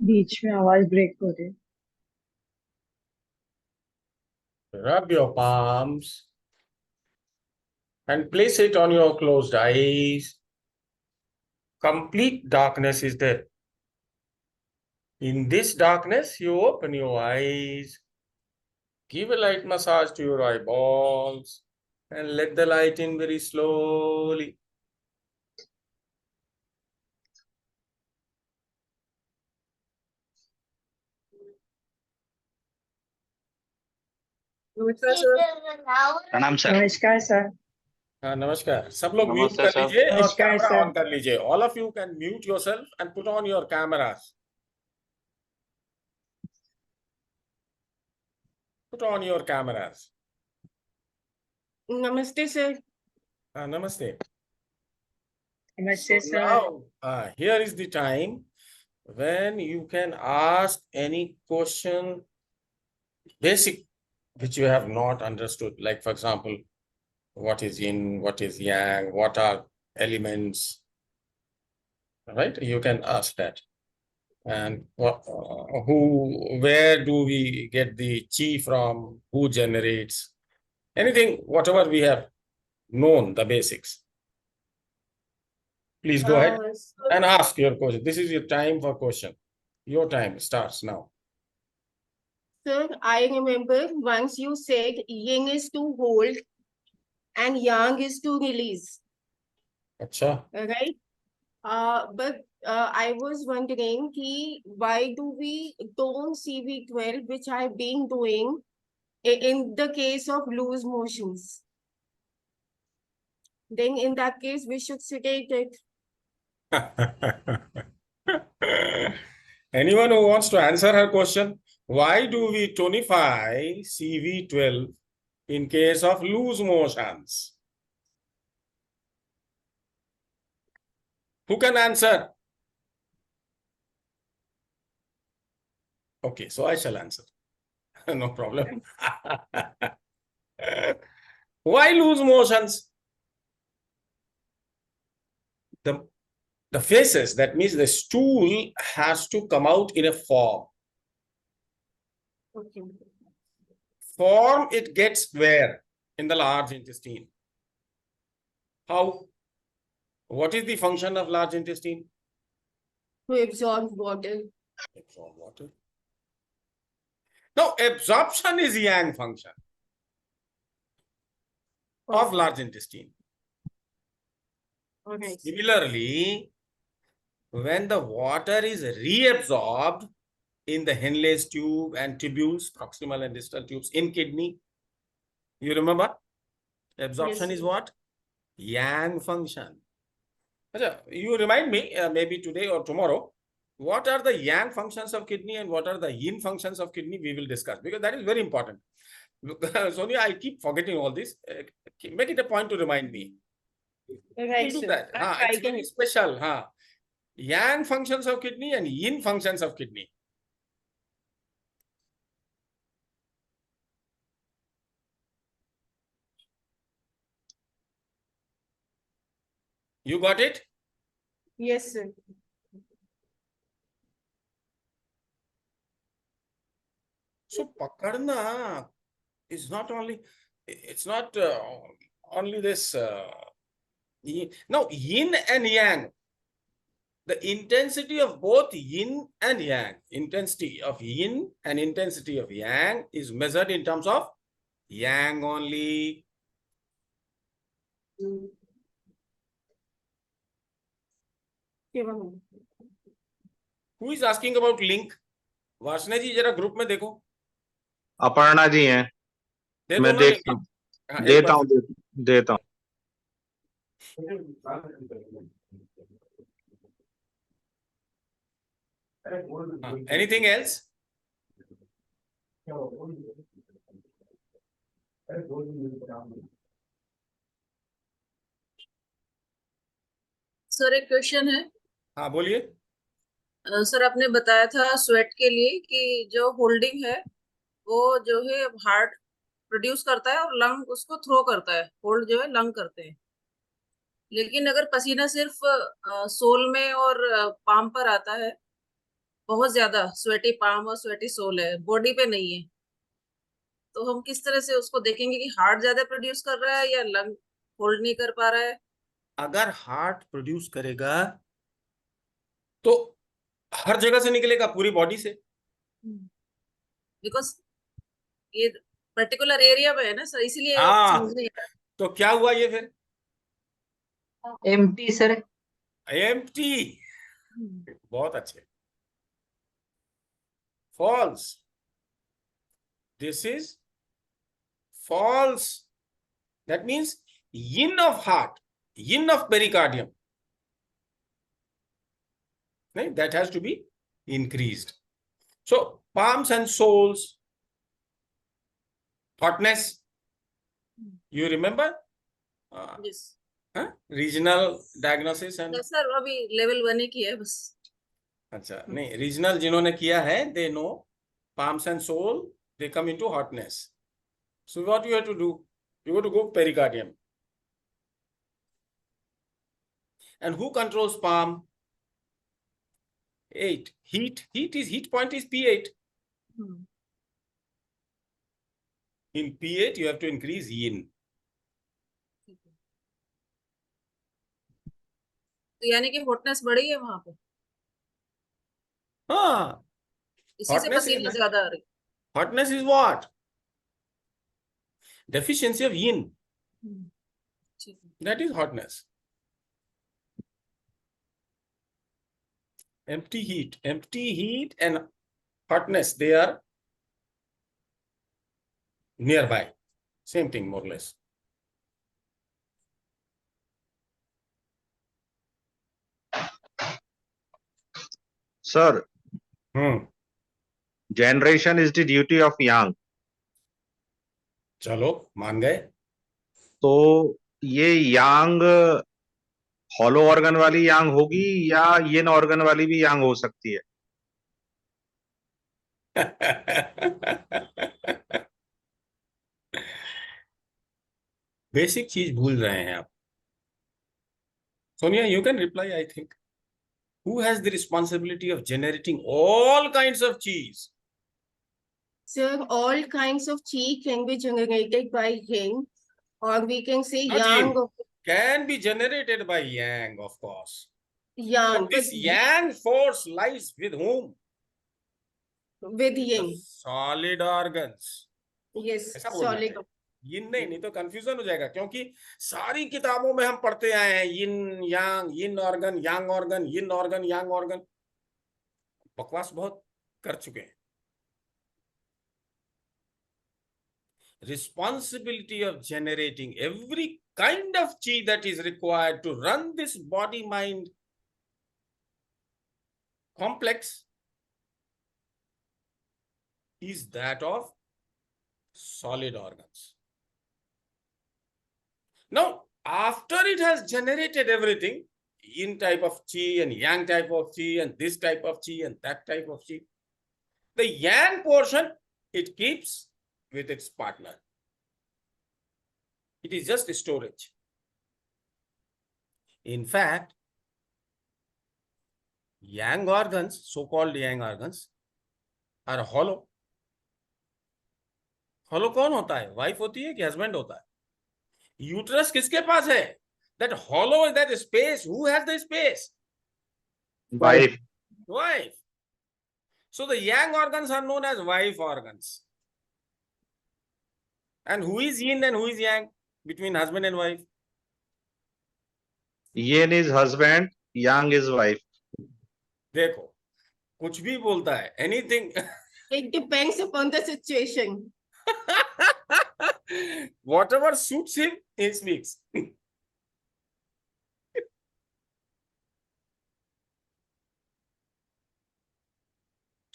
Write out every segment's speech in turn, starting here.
बीच में आवाज ब्रेक हो रही है। Rub your palms and place it on your closed eyes. Complete darkness is there. In this darkness, you open your eyes, give a light massage to your eyeballs, and let the light in very slowly. प्रणाम sir. नमस्कार sir. हाँ, नमस्कार। सब लोग mute नमस्ते कर sir. लीजिए और नमस्कार कैमरा सर। ऑन कर लीजिए। All of you can mute yourself and put on your cameras. Put on your cameras. नमस्ते सर। Namaste. नमस्ते So sir. now, here is the time when you can ask any question, basic, which you have not understood. Like, for example, what is yin, what is yang, what are elements, right? You can ask that. And where do we get the chi from? Who generates? Anything, whatever we have known, the basics. Please go ahead and ask your question. This is your time for question. Your time starts now. Sir, I remember once you said yin is to hold and yang is to release, Acha. right? But I was wondering why do we don't CV12, which I've been doing in the case of loose motions? Then in that case, we should sedate it. Anyone who wants to answer her question, why do we tonify CV12 in case of loose motions? Who can answer? Okay, so I shall answer. No problem. Why loose motions? The faces, that means the stool has to come out in a form. Okay. Form it gets where? In the large intestine. How? What is the function of large intestine? To absorb water. Absorb water. Now, absorption is yang function of large intestine. Okay. Similarly, when the water is reabsorbed in the Henle's tube and tubules, proximal and distal tubes in kidney, you remember? Absorption Yes. is what? Yang function. You remind me, maybe today or tomorrow, what are the yang functions of kidney and what are the yin functions of kidney? We will discuss, because that is very important. Sonia, I keep forgetting all this. Make it a point to remind me. Right, We'll do sir. that. It's very special. Yang functions of kidney and yin functions of kidney. You got it? Yes, sir. So pakarna is not only, it's not only this, no, yin and yang. The intensity of both yin and yang, intensity of yin and intensity of yang is measured in terms of yang only. Who is asking about link? वासना जी जरा group में देखो। अपर्णा जी हैं। दे दो मैं ना देखता link. हूँ, देता हूँ, देता हूँ। Anything else? सर एक क्वेश्चन है। हाँ बोलिए। सर आपने बताया था स्वेट के लिए कि जो होल्डिंग है वो जो है हार्ट प्रोड्यूस करता है और लंग उसको थ्रो करता है, होल्ड जो है लंग करते हैं। लेकिन अगर पसीना सिर्फ सोल में और पाम पर आता है बहुत ज्यादा स्वेटी पाम और स्वेटी सोल है, बॉडी पे नहीं है, तो हम किस तरह से उसको देखेंगे कि हार्ट ज्यादा प्रोड्यूस कर रहा है या लंग होल्ड नहीं कर पा रहा है? अगर हार्ट प्रोड्यूस करेगा तो हर जगह से निकलेगा, पूरी बॉडी से। बिकॉज ये पर्टिकुलर एरिया में है ना सर, इसलिए हाँ, समझ नहीं आया। तो क्या हुआ ये फिर? Empty sir. एम्प्टी। बहुत अच्छे। False. This is false. That means yin of heart, yin of pericardium, right? That has to be increased. So palms and soles, hotness, you remember? Yes. Regional diagnosis and sir अभी level 1 ही किया है बस। अच्छा, नहीं, regional जिन्होंने किया है they know palms and sole, they come into hotness. So what you have to do, you have to go pericardium. And who controls palm? 8. Heat point is P8. In P8 you have to increase yin. तो यानी कि hotness बढ़ी है वहां पे, हाँ, इसी से Hotness पसीना is- ज्यादा आ रही। hotness is what? Deficiency of yin. ठीक है। That is hotness. Empty heat and hotness, they are nearby. Same thing, more or less. Sir, generation is the duty of yang. चलो मान गए। तो ये यांग हॉलो ऑर्गन वाली यांग होगी या यिन ऑर्गन वाली भी यांग हो सकती है? बेसिक चीज भूल रहे हैं आप। Sonia, you can reply, I think. Who has the responsibility of generating all kinds of cheese? Sir, all kinds of chi can be generated by yin, or we can say Not yang yin. of Can be generated by yang, of course. yang, But this but yang force lies with whom? with The yin. solid organs. Yes, ऐसा बोलना solid. चाहिए। yin नहीं तो confusion हो जाएगा, क्योंकि सारी किताबों में हम पढ़ते आए हैं yin organ, yang organ, yin organ, yang organ। बकवास बहुत कर चुके हैं। Responsibility of generating every kind of chi that is required to run this body mind complex is that of solid organs. Now, after it has generated everything, yin type of chi and yang type of chi and this type of chi and that type of chi, the yang portion it keeps with its partner. It is just storage. In fact, yang organs, so-called yang organs, are hollow. Hollow कौन होता है? Wife होती है कि husband होता है? Uterus किसके पास है? That hollow, that space, who has the space? Wife. Wife. So the yang organs are known as wife organs. And who is yin and who is yang between husband and wife? Yin is husband, yang is wife. देखो, कुछ भी बोलता है, anything. It depends upon the situation. Whatever suits him, he speaks.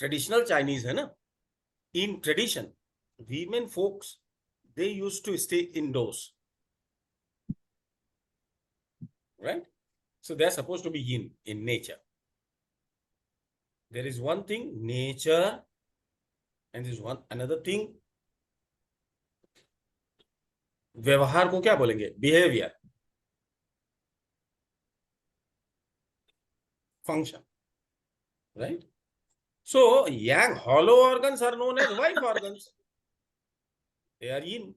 Traditional Chinese है ना? In tradition, women folks, they used to stay indoors. Right? So they're supposed to be yin in nature. There is one thing, nature, and there is one another thing. व्यवहार को क्या बोलेंगे? Behavior. Function. Right? So yang hollow organs are known as wife organs. They are yin.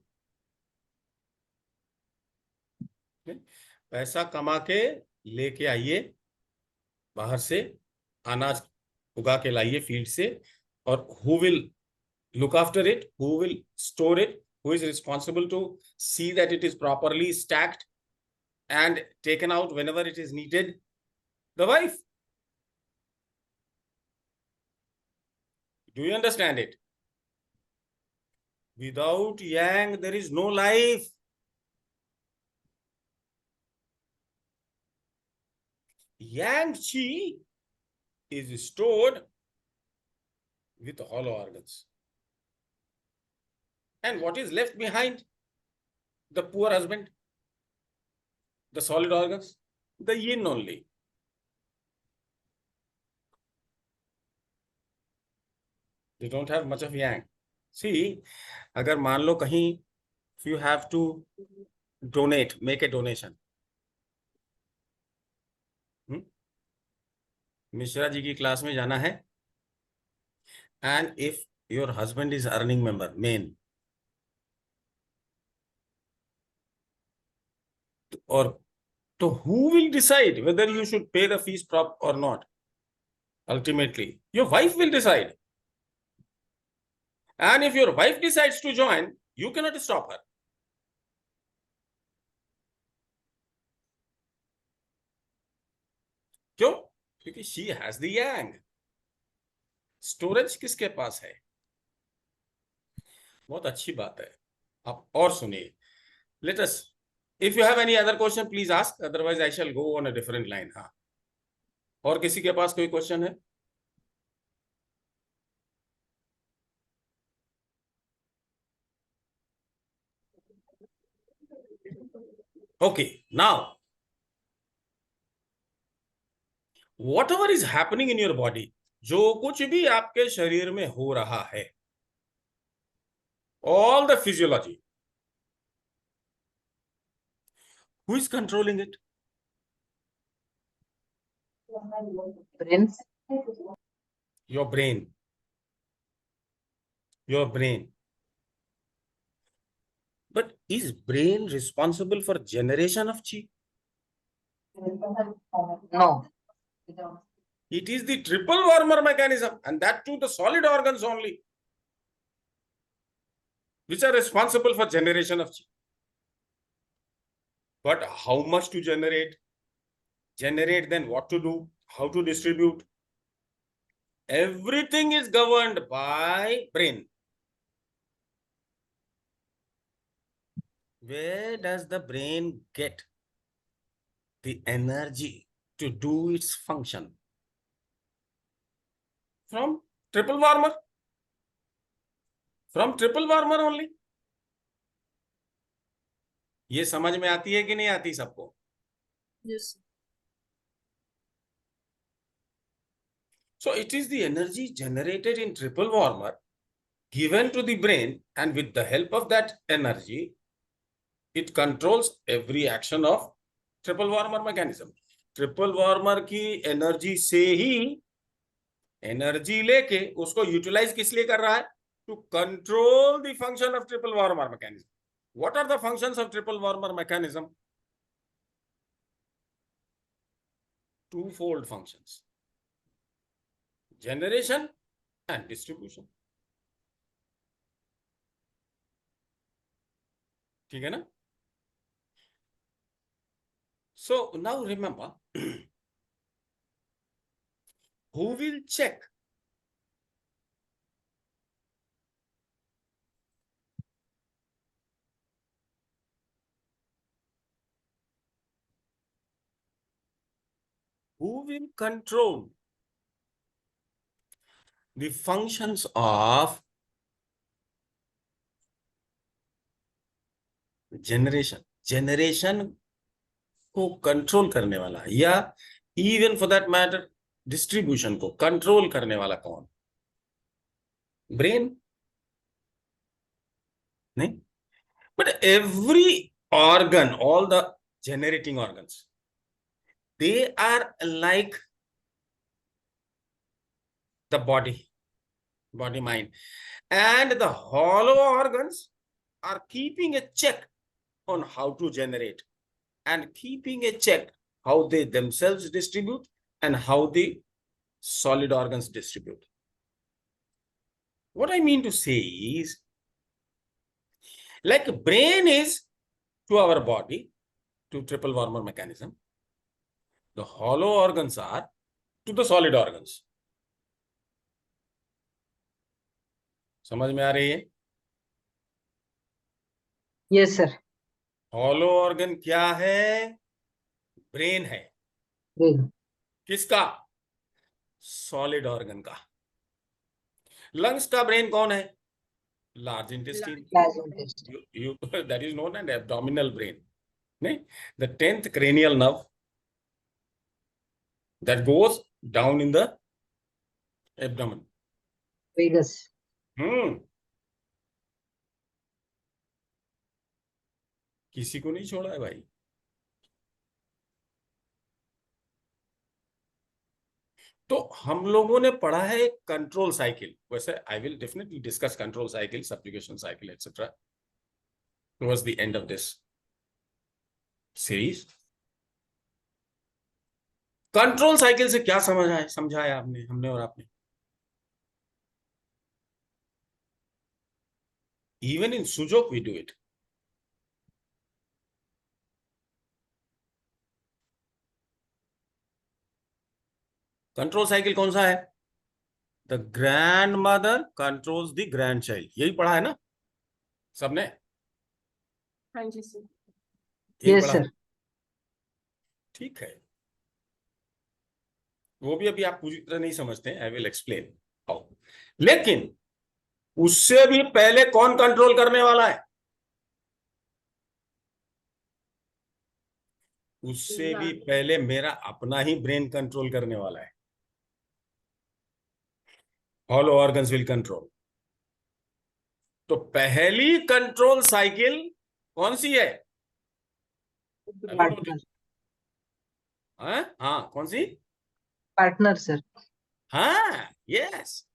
पैसा कमा के लेके आइए, बाहर से अनाज उगा के लाइए फील्ड से, और who will look after it, who will store it, who is responsible to see that it is properly stacked and taken out whenever it is needed? The wife. Do you understand it? Without yang, there is no life. Yang chi is stored with hollow organs. And what is left behind? The poor husband, the solid organs, the yin only. They don't have much of yang. See, agar मान लो कहीं, if you have to donate, make a donation. Mishra ji की class में जाना है, and if your husband is earning member, main, or so who will decide whether you should pay the fees prop or not? Ultimately, your wife will decide. And if your wife decides to join, you cannot stop her. क्यों? क्योंकि she has the yang. Storage किसके पास है? बहुत अच्छी बात है, आप और सुनिए. Let us, if you have any other question, please ask. Otherwise, I shall go on a different line. हाँ, और किसी के पास कोई क्वेश्चन है? Okay, now, whatever is happening in your body, जो कुछ भी आपके शरीर में हो रहा है, all the physiology, who is controlling it? Brains. Your brain. Your brain. But is brain responsible for generation of chi? No. It is the triple warmer mechanism, and that too the solid organs only, which are responsible for generation of chi. But how much to generate? Generate, then what to do? How to distribute? Everything is governed by brain. Where does the brain get the energy to do its function? From triple warmer. From triple warmer only. ये समझ में आती है कि नहीं आती सबको? Yes. So it is the energy generated in triple warmer given to the brain, and with the help of that energy, it controls every action of triple warmer mechanism. Triple warmer की energy से ही energy लेके उसको utilise किस लिए कर रहा है? To control the function of triple warmer mechanism. What are the functions of triple warmer mechanism? Twofold functions: generation and distribution. ठीक है ना? So now remember, who will check? Who will control the functions of generation? Generation को control करने वाला, या even for that matter distribution को control करने वाला कौन? ब्रेन नहीं, but every organ, all the generating organs, they are like the body mind, and the hollow organs are keeping a check on how to generate and keeping a check how they themselves distribute and how the solid organs distribute. What I mean to say is, like brain is to our body, to triple Warmer mechanism, the hollow organs are to the solid organs. समझ में आ रही है? Yes, sir. Hollow organ क्या है? Brain है. Brain. किसका? Solid organ का. Lungs का ब्रेन कौन है? Large intestine. Large intestine. That is known as abdominal brain. नहीं? The 10th cranial nerve that goes down in the abdomen. Vagus. किसी को नहीं छोड़ा है भाई. तो हम लोगों ने पढ़ा है कंट्रोल साइकिल. वैसे I will definitely discuss control cycle, subjugation cycle etcetera towards the end of this series. Control cycle से क्या समझाया हमने और आपने? Even in Sujok we do it. Control cycle कौन सा है? The grandmother controls the grandchild. यही पढ़ा है ना सबने? हाँ जी सर. यही Yes, पढ़ा sir. है? ठीक है. वो भी अभी आप पूरी तरह नहीं समझते हैं. I will explain how. लेकिन उससे भी पहले कौन कंट्रोल करने वाला है? उससे भी पहले मेरा अपना ही ब्रेन कंट्रोल करने वाला है. Hollow organs will control. तो पहली कंट्रोल साइकिल कौन सी है? Partner. हाँ, कौन सी? Partner, sir. हाँ, यस.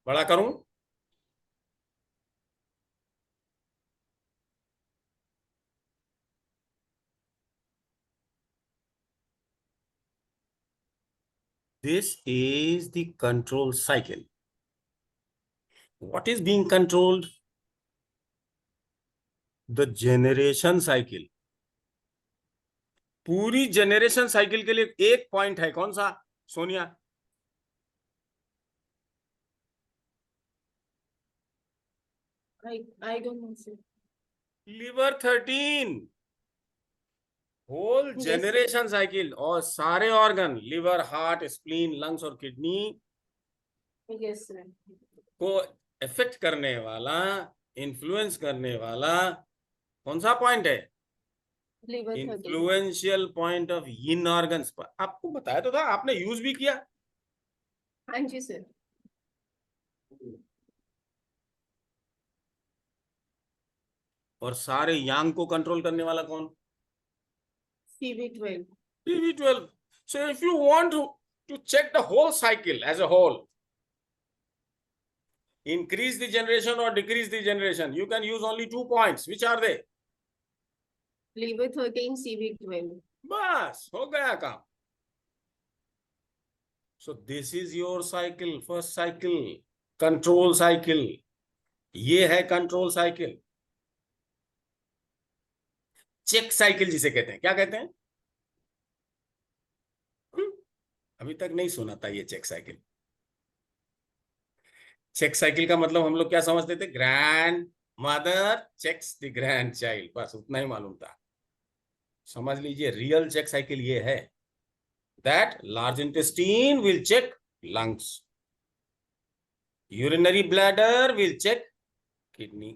बड़ा करूं? This is the control cycle. What is being controlled? The generation cycle. पूरी जनरेशन साइकिल के लिए एक पॉइंट है. कौन सा Sonia? I don't know sir. Liver 13. Whole Yes. Generation cycle और सारे organ, liver, heart, spleen, lungs और किडनी Yes sir. को इफेक्ट करने वाला, इन्फ्लुएंस करने वाला कौन सा पॉइंट है? Liver 13. Influential point of in organs. आपको बताया तो था, आपने यूज भी किया. हाँ जी सर. और सारे यांग को कंट्रोल करने वाला कौन? CV12. TV12. So if you want to check the whole cycle as a whole, increase the generation or decrease the generation, you can use only 2 points. Which are they? Liver 13, CV12. बस हो गया काम. So this is your cycle, first cycle, control cycle. ये है control cycle. Check cycle जिसे कहते हैं, क्या कहते हैं? अभी तक नहीं सुना था ये चेक साइकिल. चेक साइकिल का मतलब हम लोग क्या समझते थे? Grandmother checks the grandchild. बस उतना ही मालूम था. समझ लीजिए रियल चेक साइकिल ये है, that large intestine will check lungs, urinary bladder will check kidney,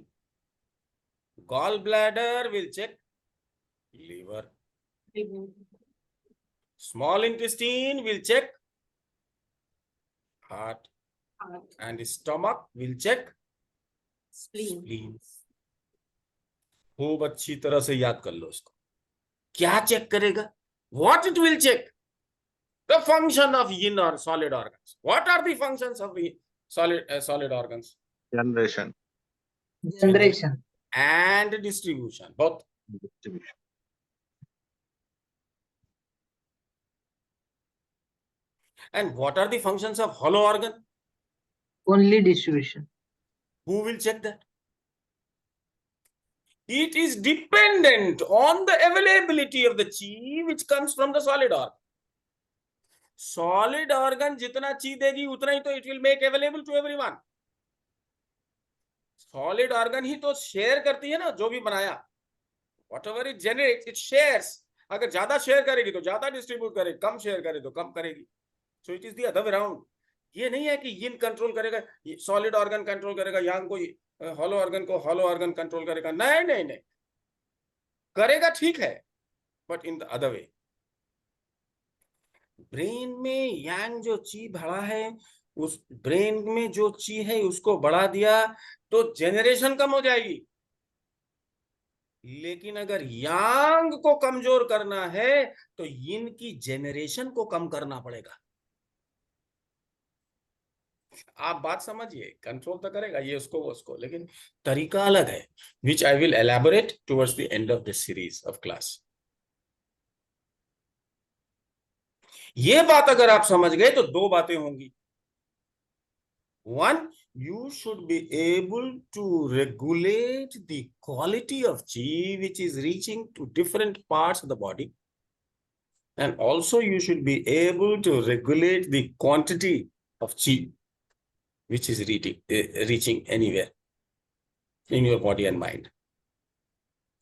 gall bladder will check liver, small intestine will check heart, and stomach will check spleen. खूब अच्छी तरह से याद कर लो इसको। क्या चेक करेगा? What it will check? The function of yin or solid organs. What are the functions of the solid organs? Generation, Generation. And distribution, both. distribution. And what are the functions of hollow organ? Only distribution. Who will check that? It is dependent on the availability of the chi which comes from the solid organ. Solid organ जितना chi देगी उतना ही तो it will make available to everyone. Solid organ ही तो share करती है ना, जो भी बनाया. Whatever it generates, it shares. अगर ज्यादा शेयर करेगी तो ज्यादा डिस्ट्रीब्यूट करेगी, कम शेयर करे तो कम करेगी. So it is the other way around. ये नहीं है कि yin कंट्रोल करेगा, सॉलिड ऑर्गन कंट्रोल करेगा, yang को हॉलो ऑर्गन कंट्रोल करेगा. नहीं नहीं नहीं, करेगा ठीक है, but in the other way. Brain में yang जो ची भरा है, उस ब्रेन में जो ची है उसको बढ़ा दिया तो जेनरेशन कम हो जाएगी. लेकिन अगर yang को कमजोर करना है तो yin की जेनरेशन को कम करना पड़ेगा. आप बात समझिए, कंट्रोल तो करेगा ये उसको वो उसको, लेकिन तरीका अलग है, which I will elaborate towards the end of this series of class. ये बात अगर आप समझ गए तो दो बातें होंगी. One, you should be able to regulate the quality of chi which is reaching to different parts of the body, and also you should be able to regulate the quantity of chi which is reaching anywhere in your body and mind.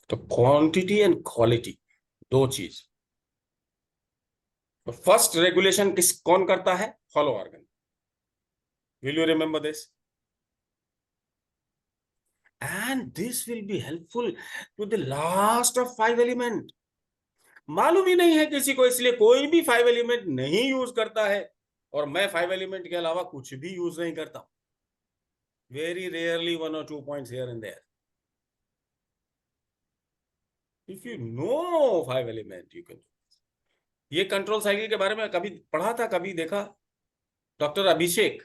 तो quantity and quality दो चीज. तो first regulation कौन करता है? Hollow organ. Will you remember this? And this will be helpful to the last of 5 element. मालूम ही नहीं है किसी को, इसलिए कोई भी 5 एलिमेंट नहीं यूज करता है, और मैं 5 एलिमेंट के अलावा कुछ भी यूज नहीं करता. Very rarely 1 or 2 points here and there. If you know 5 element, you can. ये कंट्रोल साइकिल के बारे में कभी पढ़ा था, कभी देखा? Doctor Abhishek,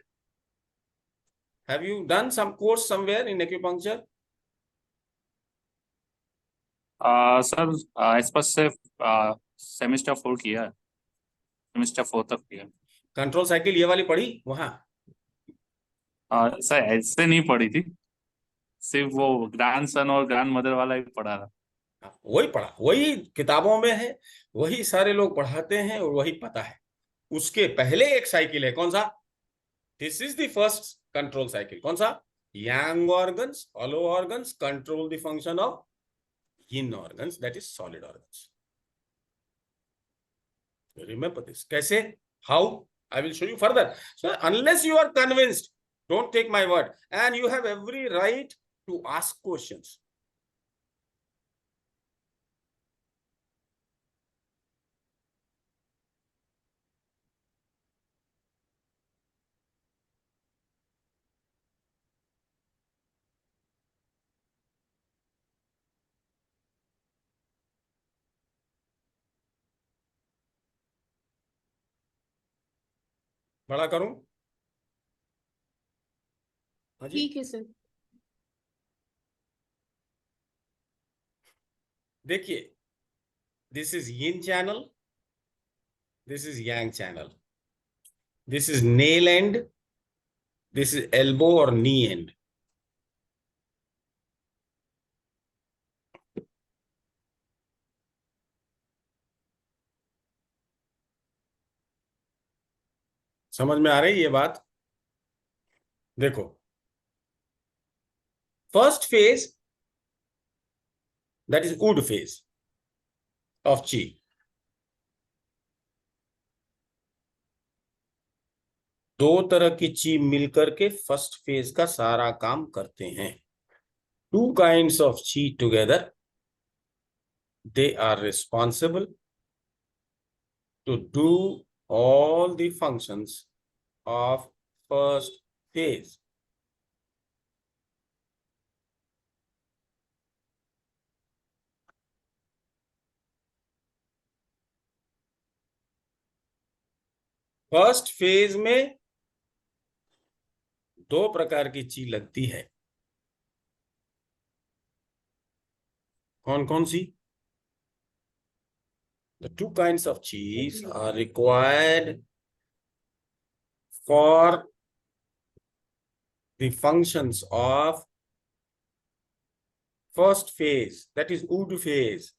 have you done some course somewhere in acupuncture? Sir इस पर से सेमेस्टर 4 किया है, सेमेस्टर 4 तक किया. कंट्रोल साइकिल ये वाली पढ़ी वहां? सर ऐसे नहीं पढ़ी थी, सिर्फ वो ग्रैंड सन और ग्रैंड मदर वाला ही पढ़ा था. वही पढ़ा, वही किताबों में है, वही सारे लोग पढ़ाते हैं और वही पता है. उसके पहले एक साइकिल है, कौन सा? This is the first control cycle. कौन सा? yang organs, hollow organs control the function of yin organs, that is solid organs. Remember this. कैसे? How? I will show you further. So unless you are convinced, don't take my word, and you have every right to ask questions. बड़ा करूं? हाँ जी, ठीक है sir. देखिए, this is yin channel, this is yang channel, this is nail end, this is elbow or knee end. समझ में आ रही है ये बात? देखो, first phase, that is wood phase. of chi. दो तरह की ची मिलकर के फर्स्ट फेज का सारा काम करते हैं. Two kinds of chi together, they are responsible to do all the functions of first phase. First phase में दो प्रकार की ची लगती है. कौन कौन सी? The two kinds of chis are required for the functions of first phase, that is Ud phase.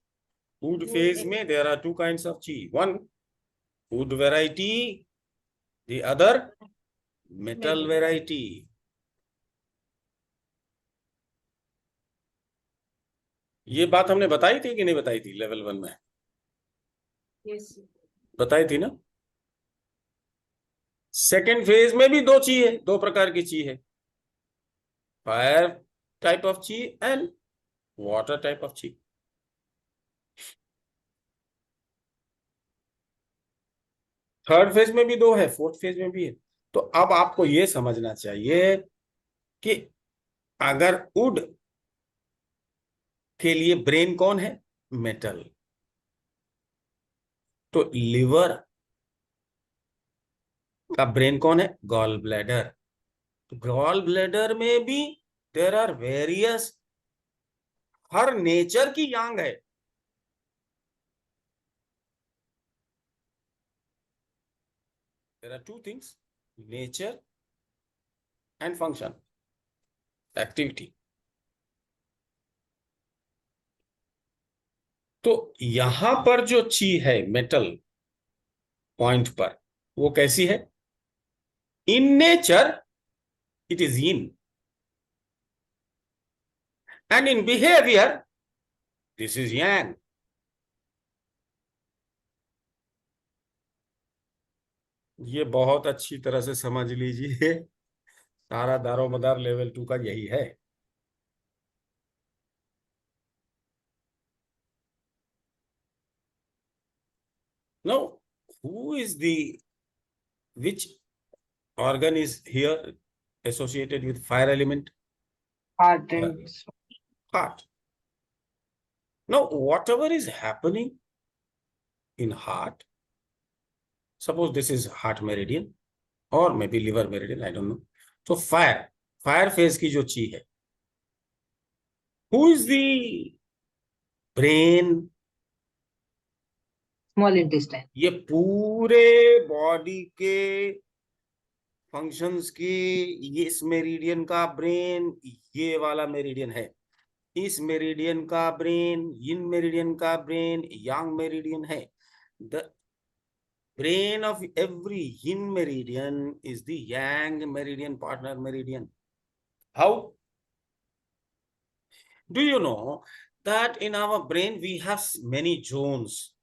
Ud phase में there are two kinds of chi. One wood variety, the other metal variety. ये बात हमने बताई थी कि नहीं बताई थी लेवल 1 में? Yes. बताई थी ना. सेकेंड फेज में भी दो ची है, दो प्रकार की ची है. फायर टाइप ऑफ ची एंड वाटर टाइप ऑफ ची. थर्ड फेज में भी दो है, फोर्थ फेज में भी है. तो अब आपको यह समझना चाहिए कि अगर वुड के लिए ब्रेन कौन है? मेटल. तो लिवर का ब्रेन कौन है? Gallbladder. तो गॉल ब्लैडर में भी देयर आर वेरियस, हर नेचर की यांग है. There are two things, nature and function, activity. तो यहां पर जो ची है मेटल पॉइंट पर, वो कैसी है? In nature it is yin, and in behavior this is yang. ये बहुत अच्छी तरह से समझ लीजिए, सारा दारोमदार लेवल 2 का यही है. Now, which organ is here associated with fire element? Heart and Heart. Now, whatever is happening in heart, suppose this is heart meridian or maybe liver meridian, I don't know. So fire phase की जो chi है, who is the brain? small intestine. ये पूरे body के functions की ये इस meridian का ब्रेन ये वाला मेरिडियन है. इस मेरिडियन का ब्रेन, यिन मेरिडियन का ब्रेन, यांग मेरिडियन है. The brain of every yin meridian is the yang meridian, partner meridian. How? Do you know that in our brain we have many zones,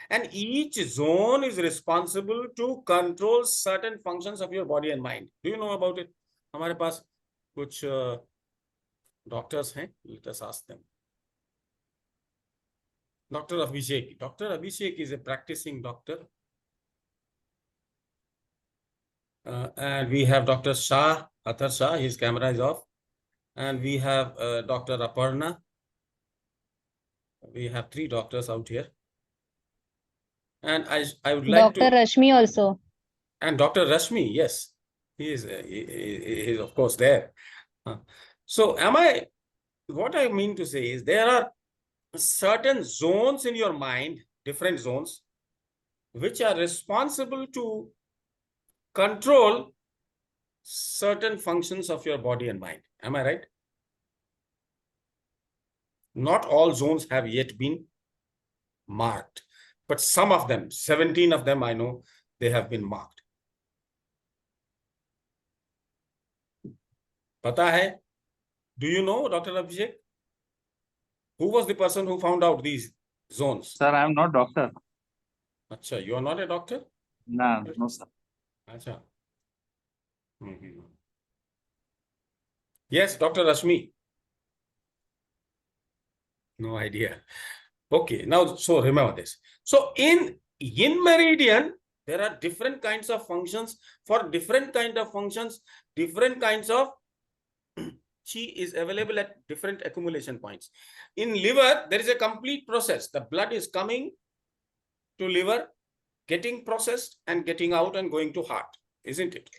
and each zone is responsible to control certain functions of your body and mind? Do you know about it? हमारे पास कुछ doctors हैं, let us ask them. Dr. Abhishek. Dr. Abhishek is a practicing doctor. And we have Dr. Shah, Athar Shah, his camera is off. And we have Dr. Aparna. We have 3 doctors out here. And I would like Dr. to... Rashmi also. And Dr. Rashmi, yes. He is of course there. So what I mean to say is there are certain zones in your mind, different zones, which are responsible to control certain functions of your body and mind. Am I right? Not all zones have yet been marked, but some of them, 17 of them I know, they have been marked. Pata hai? Do you know, Dr. Abhishek? Who was the person who found out these zones. Sir, I am not doctor. Acha, you are not a doctor? No, no, sir. Acha. Mhm. Yes, Dr. Rashmi. No idea. Okay, now, so remember this. So in yin meridian, there are different kinds of functions. For different kind of functions, different kinds of chi is available at different accumulation points. In liver, there is a complete process. The blood is coming to liver, getting processed and getting out and going to heart, isn't it?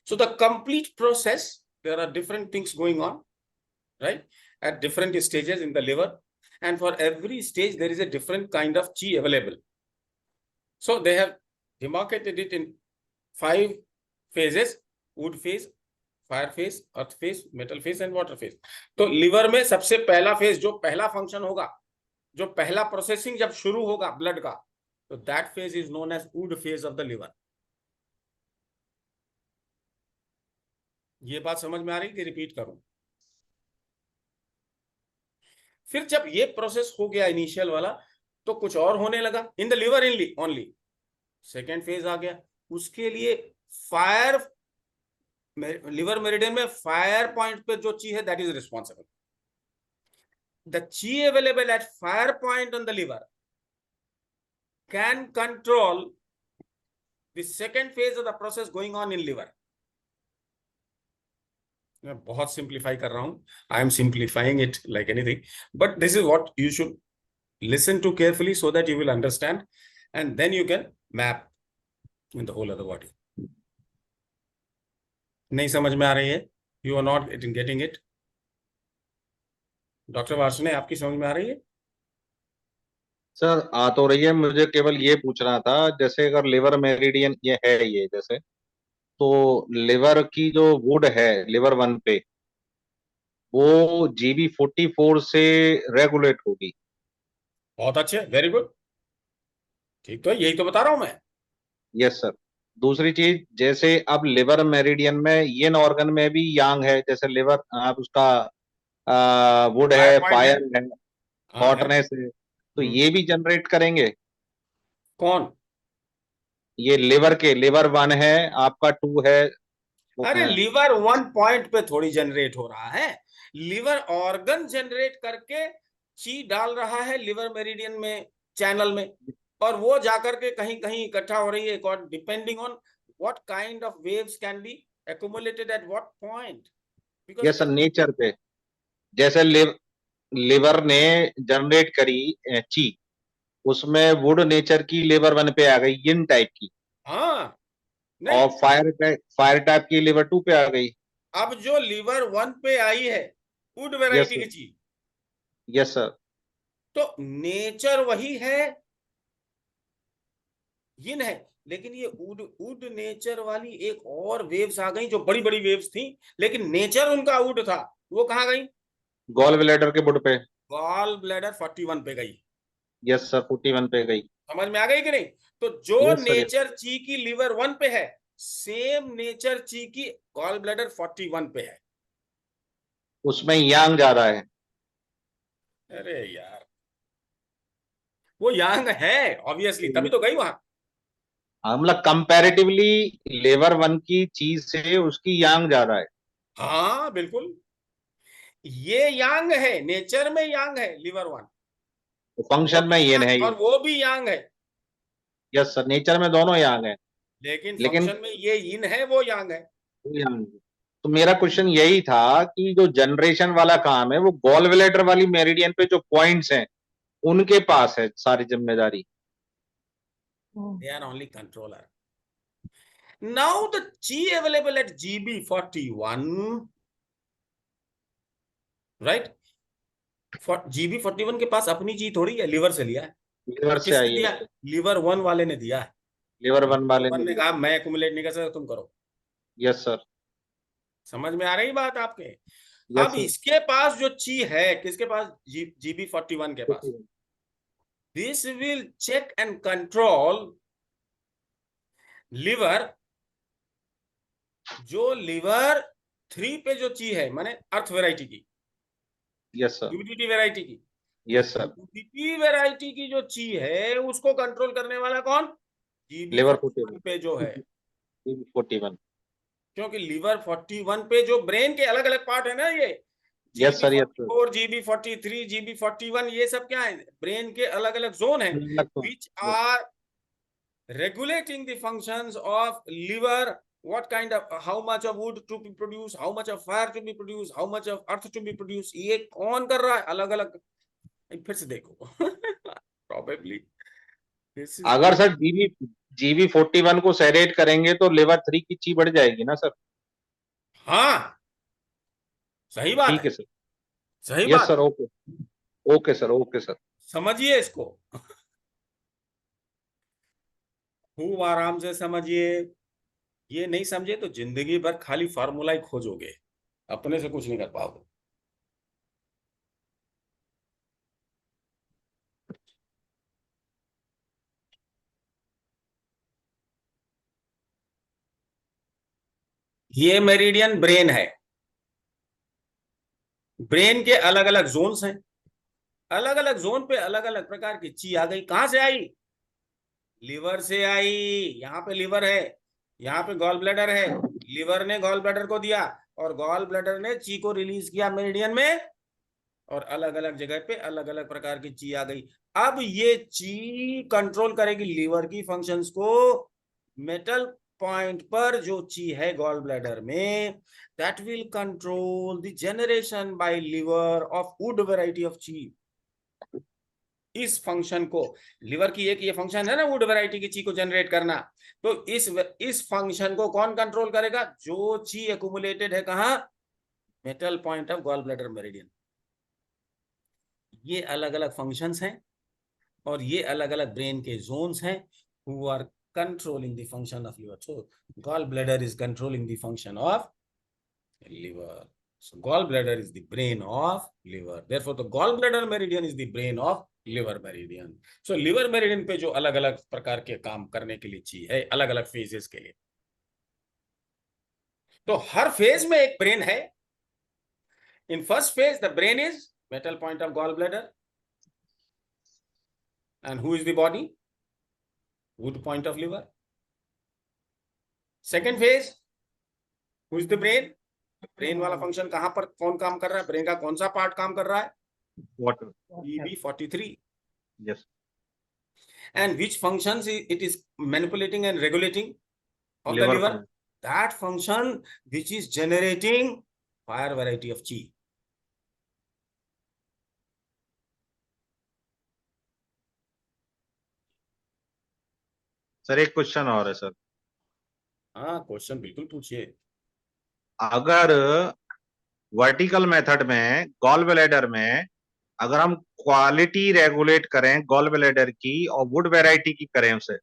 So the complete process, there are different things going on, right? At different stages in the liver. And for every stage, there is a different kind of chi available. So they have demarcated it in 5 phases: wood phase, fire phase, earth phase, metal phase and water phase. तो liver में सबसे पहला phase, जो पहला function होगा, जो पहला processing जब शुरू होगा ब्लड का, तो that phase is known as wood phase of the liver. ये बात समझ में आ रही कि रिपीट करूं? फिर जब ये प्रोसेस हो गया इनिशियल वाला, तो कुछ और होने लगा in the liver only. Second phase आ गया, उसके लिए फायर, लिवर मेरिडियन में फायर पॉइंट पे जो ची है, that is responsible. The chi available at fire point on the liver can control the second phase of the process going on in liver. मैं बहुत सिंप्लीफाई कर रहा हूं, I am simplifying it like anything, but this is what you should listen to carefully so that you will understand, and then you can map in the whole of the body. नहीं समझ में आ रही है? You are not getting it? Doctor Varshney, आपकी समझ में आ रही है? सर आ तो रही है, मुझे केवल ये पूछना था, जैसे अगर लिवर मेरिडियन ये है, ये जैसे, तो लिवर की जो वुड है लिवर 1 पे, वो GB44 से रेगुलेट होगी. बहुत अच्छे, वेरी गुड. ठीक तो है, यही तो बता रहा हूं मैं. Yes sir. दूसरी चीज, जैसे अब लिवर मेरिडियन में यिन ऑर्गन में भी यांग है, जैसे लिवर आप उसका वुड है, Fire point फायर है, हाँ, है. हॉटनेस है, तो ये भी जनरेट करेंगे. कौन? ये लिवर के, लिवर 1 है आपका, 2 है. अरे लीवर 1 पॉइंट पे थोड़ी जनरेट हो रहा है, लिवर ऑर्गन जनरेट करके ची डाल रहा है लिवर मेरिडियन में, चैनल में, और वो जाकर के कहीं कहीं इकट्ठा हो रही है, depending on what kind of waves can be accumulated at what point. Yes sir, nature पे, जैसे लिवर ने जनरेट करी ची, उसमें वुड नेचर की लिवर 1 पे आ गई, यिन टाइप की. हाँ, और फायर टाइप की लिवर 2 पे आ गई. अब जो लिवर 1 पे आई है वुड वैरायटी की चीज. Yes sir. तो नेचर वही है, यिन है, लेकिन ये वुड नेचर वाली एक और वेव्स आ गई जो बड़ी बड़ी वेव्स थी, लेकिन नेचर उनका वुड था. वो कहाँ गई? गॉल ब्लैडर के वुड पे. गॉल ब्लैडर 41 पे गई. यस सर, 41 पे गई. समझ में आ गई कि नहीं? तो जो Yes, sir. नेचर ची की लिवर 1 पे है, सेम नेचर ची की गॉल ब्लैडर 41 पे है. उसमें यांग जा रहा है. अरे यार, वो यांग है ऑब्वियसली, तभी तो गई वहां. मतलब कंपैरेटिवली लिवर 1 की चीज से उसकी यांग जा रहा है. हाँ बिल्कुल, ये यांग है, नेचर में यांग है लिवर 1, फंक्शन में ये है. और वो भी यांग है. यस सर, नेचर में दोनों यांग है. लेकिन लेकिन फंक्शन में ये यिन है, वो यांग है. तो मेरा क्वेश्चन यही था कि जो जनरेशन वाला काम है, वो गॉल ब्लैडर वाली मेरिडियन पे जो पॉइंट्स हैं, उनके पास है सारी जिम्मेदारी. They are only controller. Now the chi available at GB41, right? For GB41 के पास अपनी chi थोड़ी है, लिवर से लिया है. लिवर से किसने आई दिया? है. लिवर 1 वाले ने दिया है. लिवर 1 वाले ने ने. कहा मैं एक्युमुलेट नहीं कर सकता, तुम करो. Yes sir. समझ में आ रही बात आपके? Yes, अब sir. इसके पास जो chi है, किसके पास? GB41 के पास. This will check and control liver, जो लिवर 3 पे जो chi है, माने अर्थ वैरायटी की, यस सर. ह्यूमिडिटी वैरायटी की, यस सर। दूसरी वैरायटी की जो ची है उसको कंट्रोल करने वाला कौन? जीबी लिवर 41 पे जो है, 41। क्योंकि लीवर 41 पे जो ब्रेन के अलग अलग पार्ट है ना, ये yes GB sir, yes sir. 44, GB 43, GB 41, ये सब क्या है? ब्रेन के अलग अलग जोन है, which are regulating the functions of liver, what kind of, how much of wood to be produced, how much of fire to be produced, how much of earth to be produced, ये कौन कर रहा है? अलग अलग। फिर से देखो probably this is अगर सर जीबी 41 को सेरेट करेंगे तो लिवर 3 की ची बढ़ जाएगी ना सर? हाँ, सही बात ठीक है, है सर। सही यस बात सर, है। Okay. Okay sir, okay sir. समझिए इसको, खूब आराम से समझिए। ये नहीं समझे तो जिंदगी भर खाली फार्मूला ही खोजोगे, अपने से कुछ नहीं कर पाओगे। ये मेरिडियन ब्रेन है, ब्रेन के अलग अलग जोन्स हैं, अलग अलग जोन पे अलग अलग प्रकार की ची आ गई। कहां से आई? लीवर से आई। यहाँ पे लीवर है, यहाँ पे गॉल ब्लैडर है, लीवर ने गॉल ब्लैडर को दिया और गॉल ब्लैडर ने ची को रिलीज किया मेरिडियन में, और अलग अलग जगह पे अलग अलग प्रकार की ची आ गई। अब ये ची कंट्रोल करेगी लीवर की फंक्शंस को। मेटल पॉइंट पर जो ची है गॉल ब्लैडर में, that will control the generation by liver of wood variety of chi. इस फंक्शन को, लिवर की एक ये फंक्शन है ना, वुड वैरायटी की ची को जनरेट करना, तो इस फंक्शन को कौन कंट्रोल करेगा? जो ची एक्यूमुलेटेड है कहां? Metal point of gallbladder meridian. ये अलग अलग फंक्शंस हैं और ये अलग अलग ब्रेन के जोन्स हैं who are controlling the function of liver. So gallbladder is controlling the function of liver. So gallbladder is the brain of liver. Therefore, the gallbladder meridian is the brain of liver meridian. So liver meridian पे जो अलग अलग प्रकार के काम करने के लिए चाहिए है, अलग अलग फेजेस के लिए, तो हर फेज में एक ब्रेन है। In first phase, the brain is metal point of gallbladder. And who is the body? Wood point of liver. Second phase, who is the brain? Brain वाला फंक्शन कहां पर कौन काम कर रहा है? ब्रेन का कौन सा पार्ट काम कर रहा है? Water. EB43. Yes. And which functions it is manipulating and regulating of the liver liver? That function which is generating fire variety of chi. Sir, एक क्वेश्चन और है सर। हाँ, क्वेश्चन बिल्कुल पूछिए। अगर वर्टिकल मेथड में गॉल ब्लैडर में अगर हम क्वालिटी रेगुलेट करें गॉल ब्लैडर की और वुड वैरायटी की करें उसे,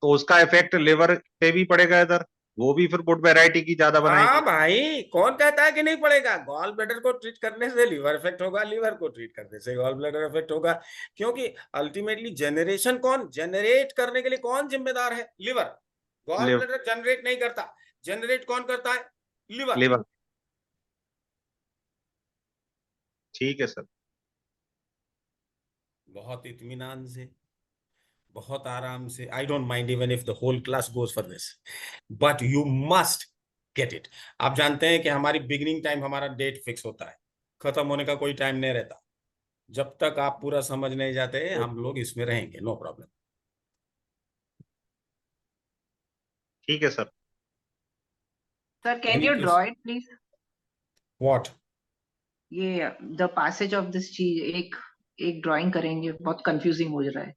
तो उसका इफेक्ट लिवर पे भी पड़ेगा इधर, वो भी फिर वुड वैरायटी की ज्यादा हाँ बनाएगी। भाई, कौन कहता है कि नहीं पड़ेगा? गॉल ब्लैडर को ट्रीट करने से लिवर इफेक्ट होगा, लिवर को ट्रीट करने से गॉल ब्लैडर इफेक्ट होगा, क्योंकि अल्टीमेटली जनरेशन कौन जनरेट करने के लिए कौन जिम्मेदार है? लिवर। गॉल ब्लैडर जनरेट नहीं करता, जनरेट कौन करता है? लिवर। लिवर। ठीक है सर। बहुत इत्मीनान से, बहुत आराम से, I don't mind even if the whole class goes for this, but you must get it. आप जानते हैं कि हमारी बिगिनिंग टाइम, हमारा डेट फिक्स होता है, खत्म होने का कोई टाइम नहीं रहता। जब तक आप पूरा समझ नहीं जाते हम लोग इसमें रहेंगे, नो प्रॉब्लम। ठीक है sir. Sir, can you draw it, please? What? ये the passage of this चीज एक एक ड्राइंग करेंगे, बहुत कंफ्यूजिंग हो रहा है।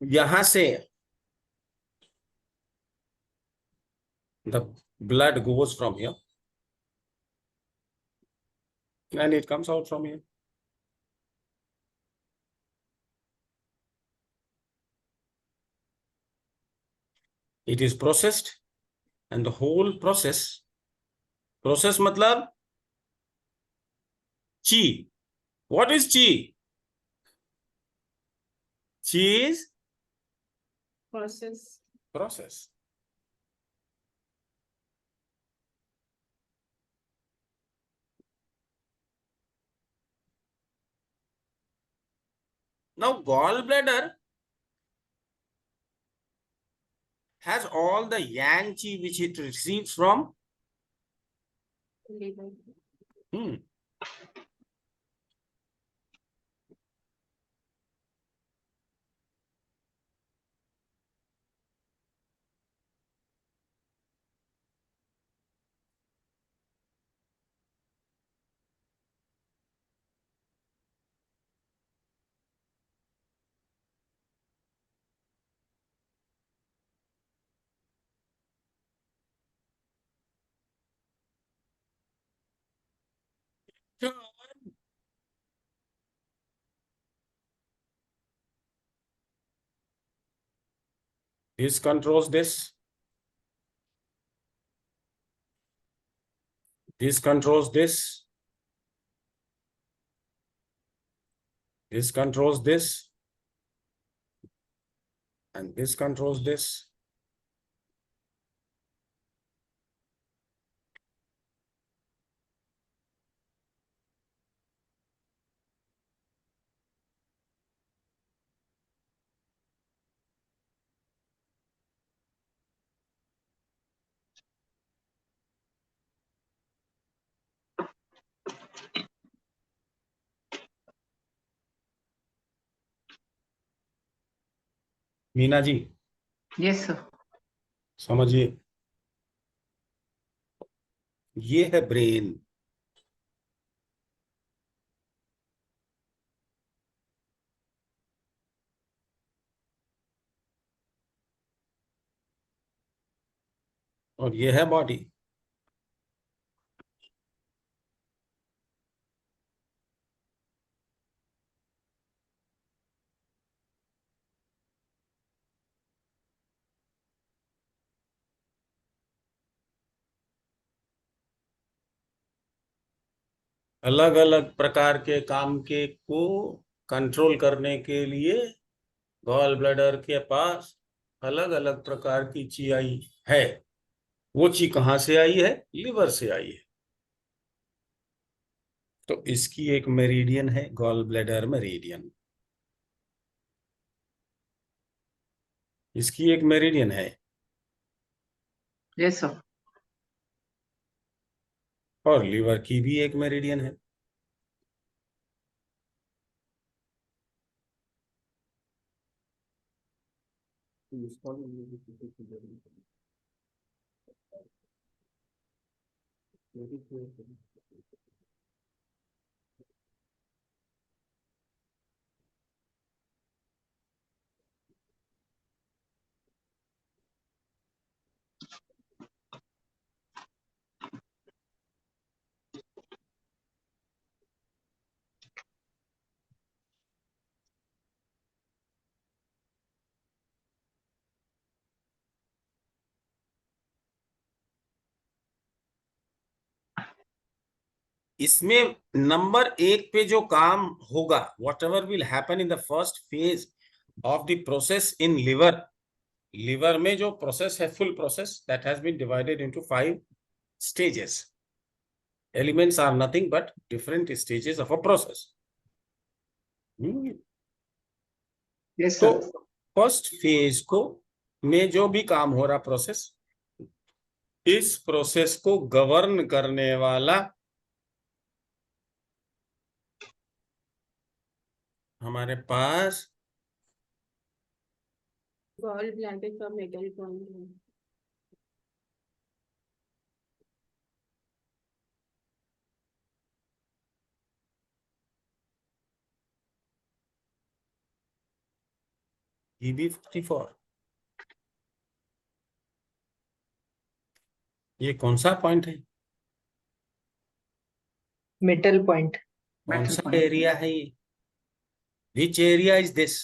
यहां से the blood goes from here and it comes out from here. It is processed and the whole process मतलब chi. What is chi? Chi is Process. process. Now gallbladder has all the yang chi which it receives from Liver. this controls this. This controls this. This controls this. And this controls this. Meena ji Yes, sir. समझिए, ये है brain. और ये है body. अलग अलग प्रकार के काम के को कंट्रोल करने के लिए गॉल ब्लैडर के पास अलग अलग प्रकार की ची आई है. वो ची कहां से आई है? लिवर से आई है. तो इसकी एक मेरिडियन है, गॉल ब्लैडर मेरिडियन. इसकी एक मेरिडियन है. Yes, sir. और लिवर की भी एक मेरिडियन है. इसमें नंबर 1 पे जो काम होगा, whatever will happen in the first phase of the process in liver. Liver में जो प्रोसेस है, full process, that has been divided into 5 stages. Elements are nothing but different stages of a process. Yes, तो sir. First phase को में जो भी काम हो रहा प्रोसेस, इस प्रोसेस को गवर्न करने वाला हमारे पास गॉल ब्लैडर का मिडल पॉइंट है. EB44। ये कौन सा पॉइंट है? Middle point. कौन Metal सा point. एरिया है ये? Which area is this?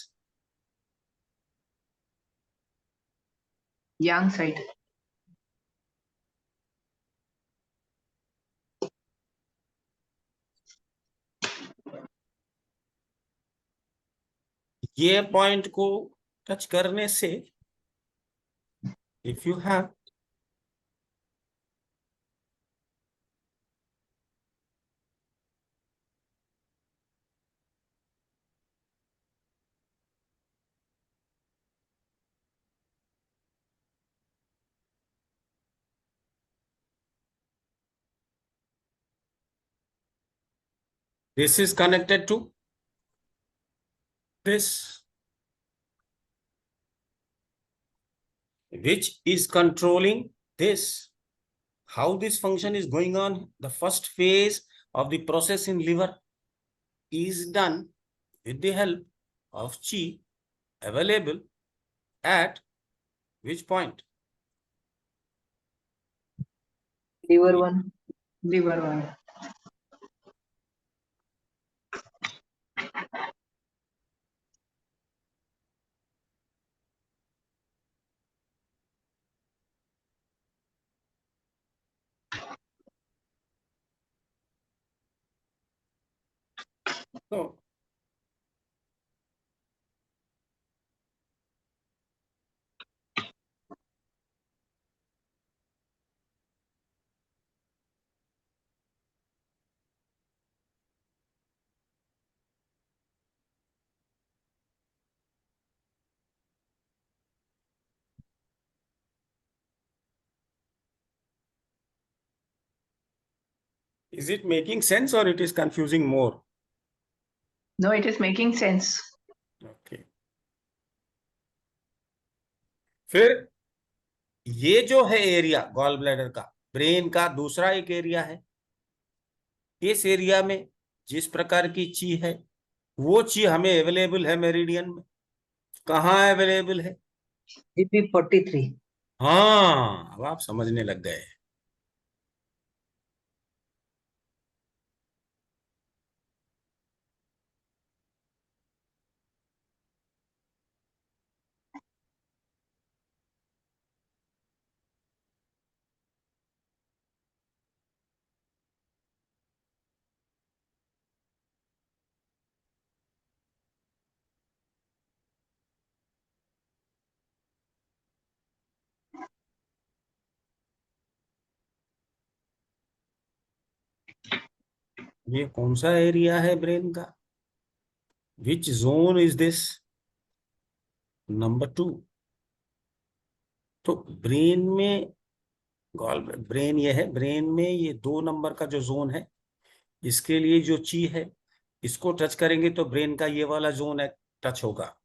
Yang side. ये पॉइंट को टच करने से if you have this is connected to this, which is controlling this. How this function is going on? The first phase of the process in liver is done with the help of chi available at which point? Liver 1. Liver 1. So is it making sense or it is confusing more? No, it is making sense. Okay. फिर ये जो है area gall bladder का, brain का दूसरा एक area है। इस एरिया में जिस प्रकार की ची है वो ची हमें अवेलेबल है मेरिडियन में। कहाँ अवेलेबल है? GB43. हाँ, अब आप समझने लग गए। ये कौन सा एरिया है ब्रेन का? विच जोन इज दिस? नंबर 2। तो ब्रेन में गॉल ब्रेन ये है, ब्रेन में ये 2 नंबर का जो जोन है इसके लिए जो ची है इसको टच करेंगे तो ब्रेन का ये वाला जोन है टच होगा।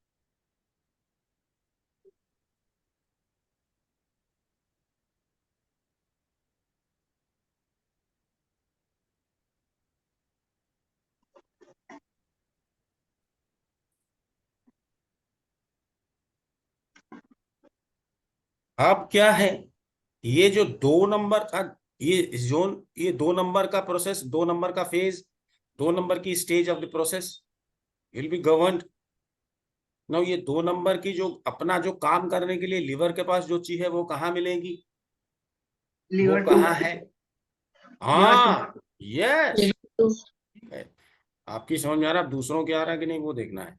अब क्या है, ये जो 2 नंबर का ये जोन, ये 2 नंबर का प्रोसेस, 2 नंबर का फेज, 2 नंबर की stage of the process will be governed. Now ये 2 नंबर की जो अपना जो काम करने के लिए लिवर के पास जो चीज है वो कहाँ मिलेगी? वो Liver 2. कहाँ है? हाँ, यस। आपकी समझ में आ रहा है? अब दूसरों के आ रहा है कि नहीं वो देखना है।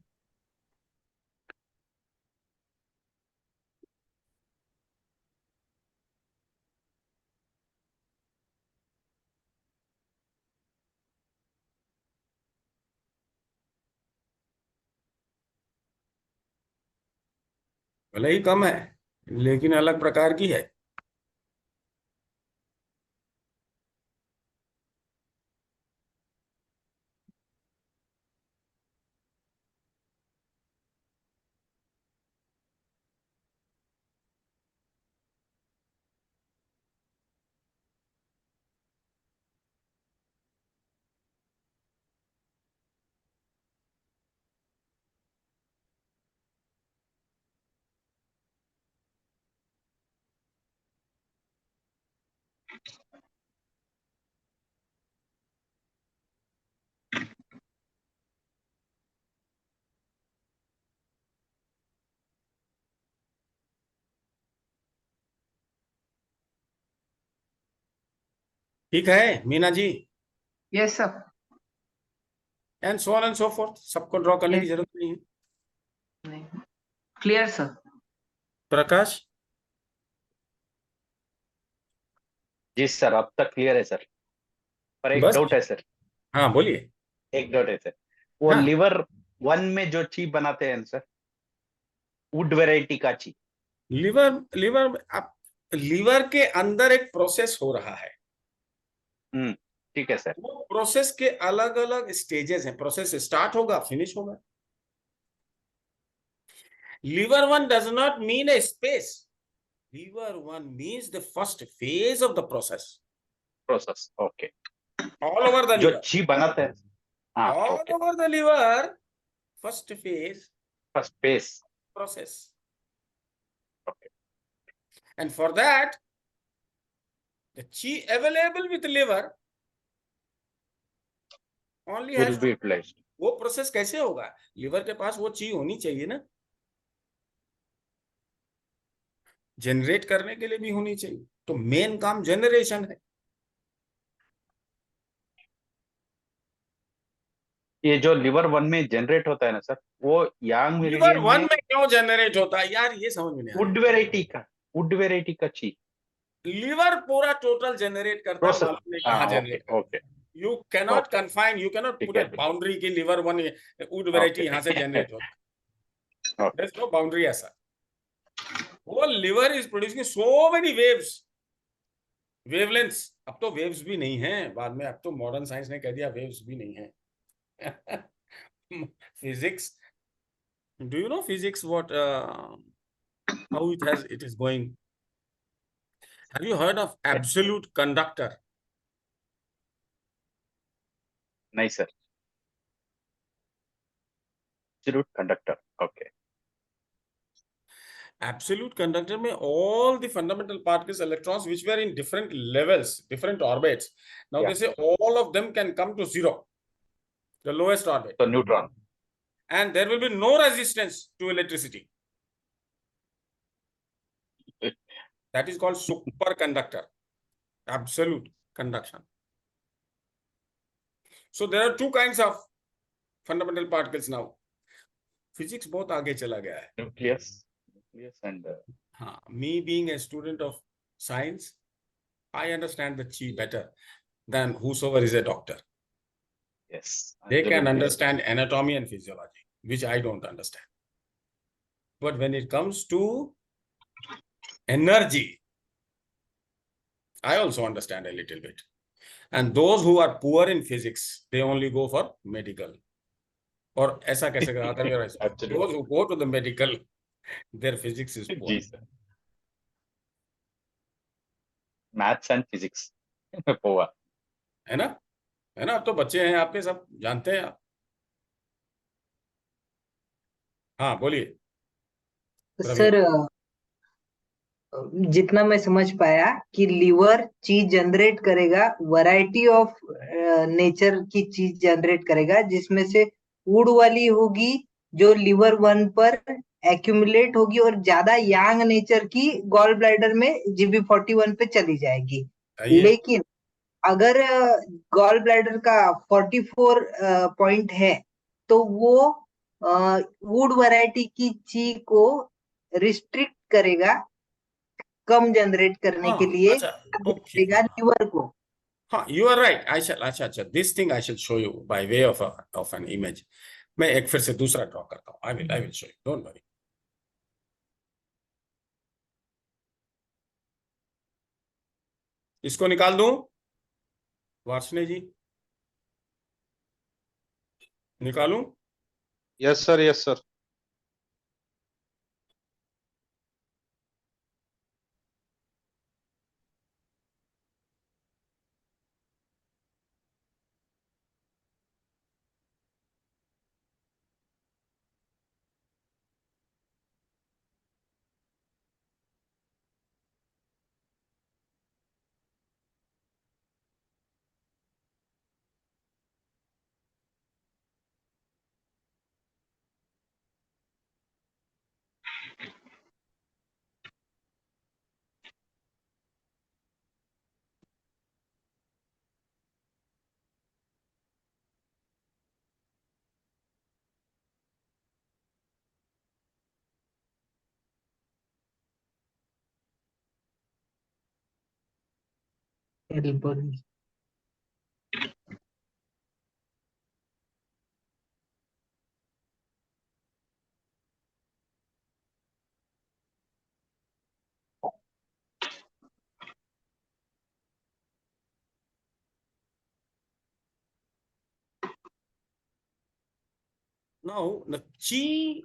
भले ही कम है लेकिन अलग प्रकार की है। ठीक है Meena ji, Yes, sir. And so on and so fourth, सबको ड्रॉ करने की Yes. जरूरत नहीं है। नहीं. Clear, sir. प्रकाश, जी सर, अब तक क्लियर है सर। पर एक बस, डाउट है सर। हाँ बोलिए। एक डाउट है सर। वो हाँ, लिवर वन में जो ची बनाते हैं सर, वुड वेराइटी का ची। लिवर लिवर आप लिवर के अंदर एक प्रोसेस हो रहा है। ठीक है सर। वो प्रोसेस के अलग अलग स्टेजेस हैं, प्रोसेस स्टार्ट होगा, फिनिश होगा। Liver one does not mean a space, liver one means the first phase of the process, process, okay. All over the जो लिवर, ची बनाते हैं, हाँ all okay. Over the liver, first phase first phase, process. Okay. And for that, the chi available with liver only will has be to, utilised. वो process कैसे होगा? Liver के पास वो ची होनी चाहिए ना, जनरेट करने के लिए भी होनी चाहिए। तो मेन काम जनरेशन है। ये जो लिवर वन में जनरेट होता है ना सर, वो यांग लिवर मेरिडियन वन में में क्यों जनरेट होता है यार, ये समझ में नहीं आ वुड वेराइटी का, वुड वेराइटी का ची रहा। लिवर पूरा टोटल जनरेट करता है, प्रोसेस। मालूम नहीं कहाँ हाँ ओके जनरेट करता ओके है। You cannot okay, confine, you cannot ठीक पुट ए है। बाउंड्री की liver one would variety okay यहाँ से जनरेट होता है। ओके। There's no boundary ऐसा। वो liver is producing so many waves, wavelengths. अब तो वेव्स भी नहीं है, बाद में अब तो मॉडर्न साइंस ने कह दिया वेव्स भी नहीं है। Physics, do you know physics what how it is going? Have you heard of absolute conductor? नहीं sir, absolute conductor, okay. Absolute conductor में all the fundamental particles, electrons, which were in different levels, different orbits. Now Yeah. they say all of them can come to zero, the lowest orbit, तो neutron, and there will be no resistance to electricity. That is called superconductor, absolute conduction. So there are two kinds of fundamental particles now. Physics बहुत आगे चला गया है। Nucleus, nucleus and हाँ, me being a student of science, I understand the chi better than whosoever is a doctor. Yes, They can understand anatomy and physiology, which I don't understand. But when it comes to energy, I also understand a little bit. And those who are poor in physics, they only go for medical. और ऐसा कैसे कहा था मेरा? Those who go to the medical, their physics is poor. जी sir, maths and physics poor. है ना? है ना? अब तो बच्चे हैं आपके, सब जानते हैं आप। हाँ बोलिए प्रवीण। सर जितना मैं समझ पाया कि लीवर चीज जनरेट करेगा, वैरायटी ऑफ नेचर की चीज जनरेट करेगा, जिसमें से वुड वाली होगी जो लिवर वन पर एक्यूमुलेट होगी और ज्यादा यांग नेचर की गॉल ब्लैडर में GB41 पे चली जाएगी। आइए, लेकिन अगर गॉल ब्लैडर का 44 पॉइंट है तो वो वुड वैरायटी की ची को रिस्ट्रिक्ट करेगा, कम जनरेट करने के हाँ लिए अच्छा, ओके, करेगा लीवर को। हाँ you are right. I shall, अच्छा अच्छा, this thing I shall show you by way of an image. मैं एक फिर से दूसरा ड्रॉ करता हूँ। I will show you, don't worry. इसको निकाल दूं वार्ष्णेय जी? निकालूं? Yes sir, yes sir. Elbow. Now, the chi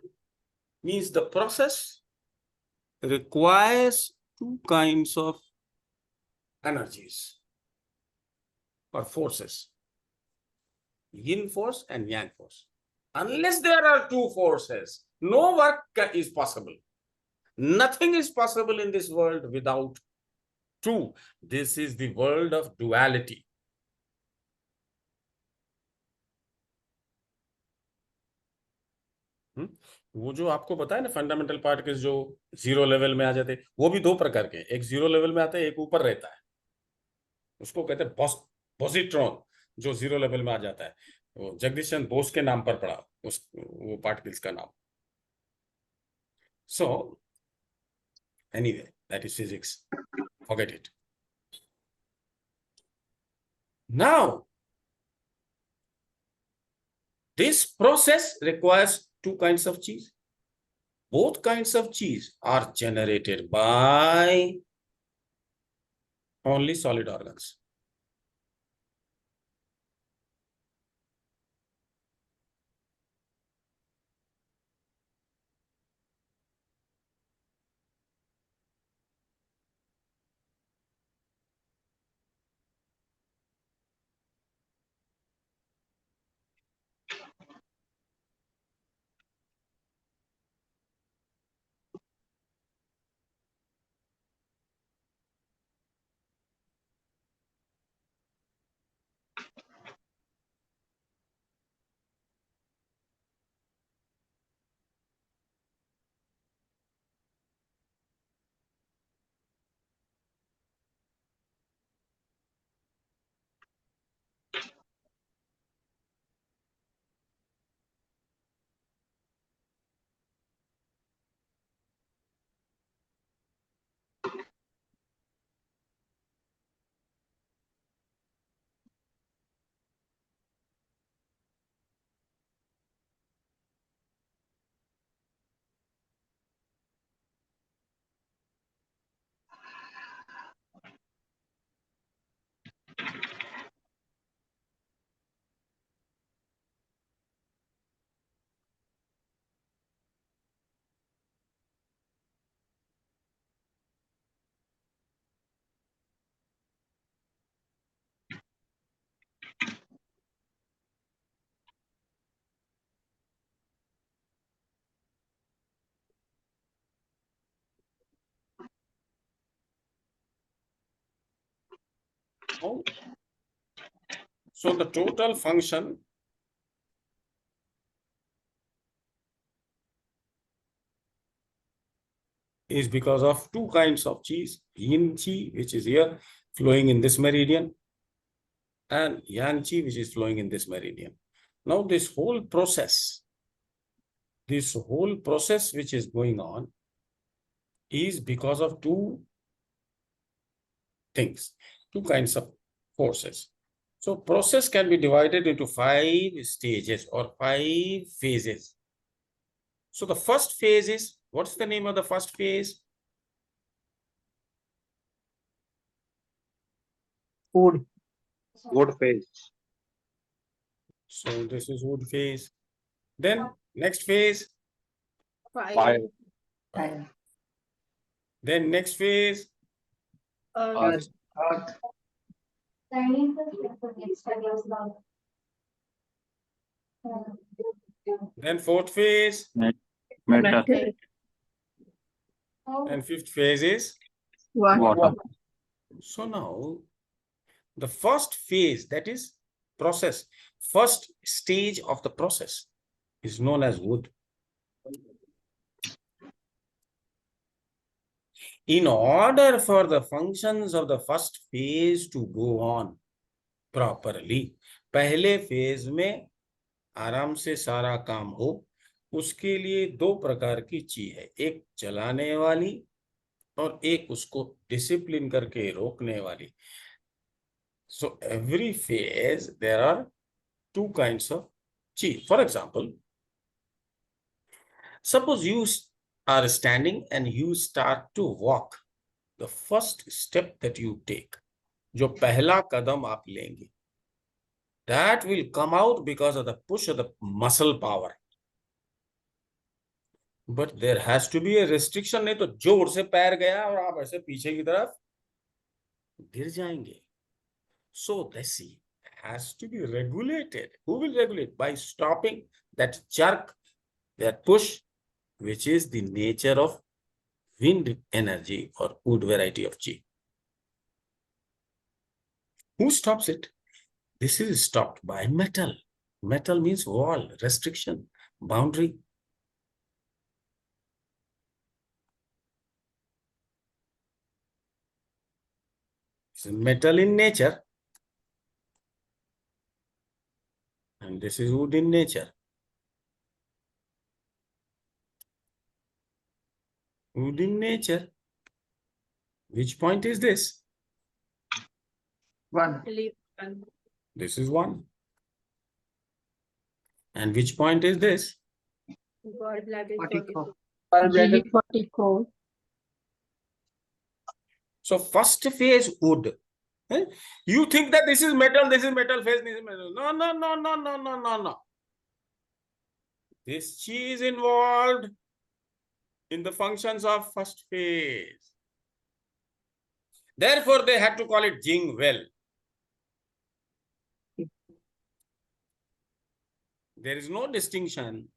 means the process requires two kinds of energies or forces, yin force and yang force. Unless there are two forces, no work is possible. Nothing is possible in this world without two. This is the world of duality. वो जो आपको पता है ना fundamental particles जो zero level में आ जाते हैं, वो भी दो प्रकार के, एक जीरो लेवल में आता है, एक ऊपर रहता है, उसको कहते हैं पॉजिट्रॉन, जो जीरो लेवल में आ जाता है। वो जगदीश चंद्र बोस के नाम पर पड़ा उस वो पार्टिकल्स का नाम। So anyway that is physics, forget it. Now this process requires two kinds of cheese. Both kinds of cheese are generated by only solid organs. So the total function is because of two kinds of qis, yin qi, which is here flowing in this meridian, and yang qi, which is flowing in this meridian. Now this whole process which is going on is because of two things, two kinds of forces. So process can be divided into 5 stages or 5 phases. So the first phase is, what's the name of the first phase? Wood. Wood phase. So this is wood phase. Then next phase, Fire. Fire. then next phase, Earth. Earth. then fourth phase, Metal. and fifth phase is. Water. So now the first phase, that is process, first stage of the process is known as wood. In order for the functions of the first phase to go on properly, पहले phase में आराम से सारा काम हो, उसके लिए दो प्रकार की चीज है, एक चलाने वाली और एक उसको डिसिप्लिन करके रोकने वाली। So every phase, there are two kinds of chi. For example, suppose you are standing and you start to walk. The first step that you take, जो पहला कदम आप लेंगे, that will come out because of the push of the muscle power. But there has to be a restriction, नहीं तो जोर से पैर गया और आप ऐसे पीछे की तरफ गिर जाएंगे. So the sea has to be regulated. Who will regulate? By stopping that jerk, that push, which is the nature of wind energy or wood variety of chi. Who stops it? This is stopped by metal. Metal means wall, restriction, boundary. It's metal in nature. And this is wood in nature. Wood in nature. Which point is this? 1. This is 1. And which point is this? Gallbladder 44. 44. GB44. So first phase wood. Eh? You think that this is metal phase, this is metal. No, no, no, no, no, no, no, no. This chi is involved in the functions of first phase. Therefore, they had to call it Jing well. There is no distinction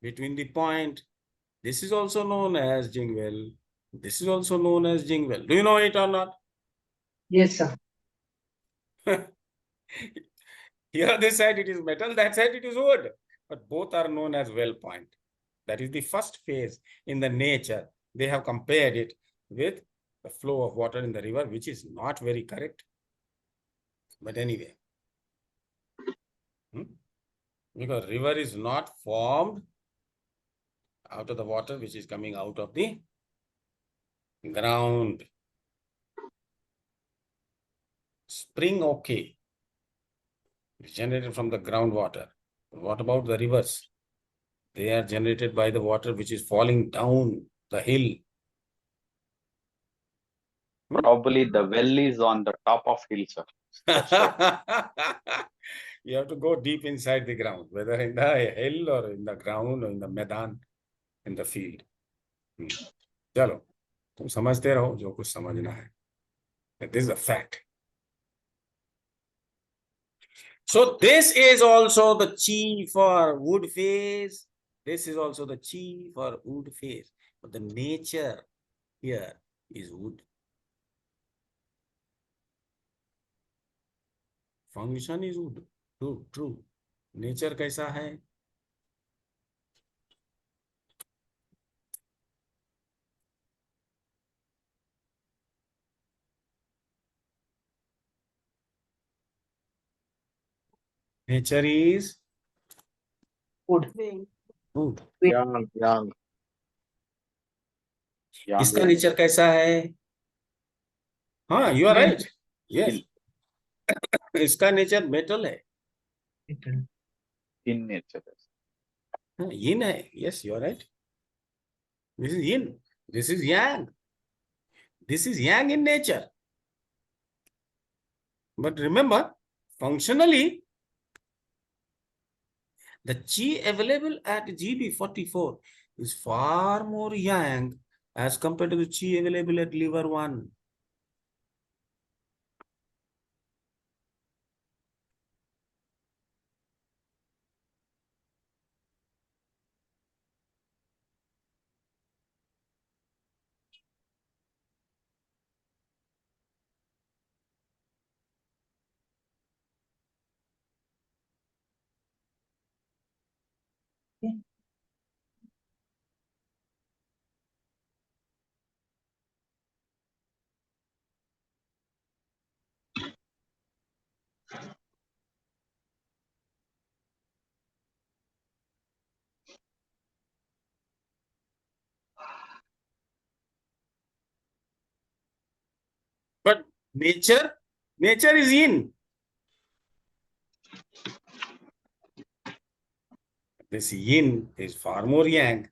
between the point. This is also known as Jing well. This is also known as Jing well. Do you know it or not? Yes, sir. Here this side it is metal, that side it is wood. But both are known as well point. That is the first phase in the nature. They have compared it with the flow of water in the river, which is not very correct. But anyway. Because river is not formed out of the water which is coming out of the ground. Spring, okay. It's generated from the groundwater. What about the rivers? They are generated by the water which is falling down the hill. Probably the well is on the top of hill, sir. That's why. You have to go deep inside the ground, whether in the hill or in the ground or in the Medan, in the field. चलो, तुम समझते रहो जो कुछ समझना है. This is a fact. So this is also the chi for wood phase. This is also the chi for wood phase. But the nature here is wood. Function is wood. True, true. Nature कैसा है? Nature is Wood. wood. yang yang yang इसका nature कैसा है? हाँ, you are right. Yes. इसका nature metal है. In nature. Yin है. Yes, you are right. This is yin. This is yang. This is yang in nature. But remember, functionally, the chi available at GB44 is far more yang as compared to the chi available at liver 1. But nature Nature is yin. This yin is far more yang.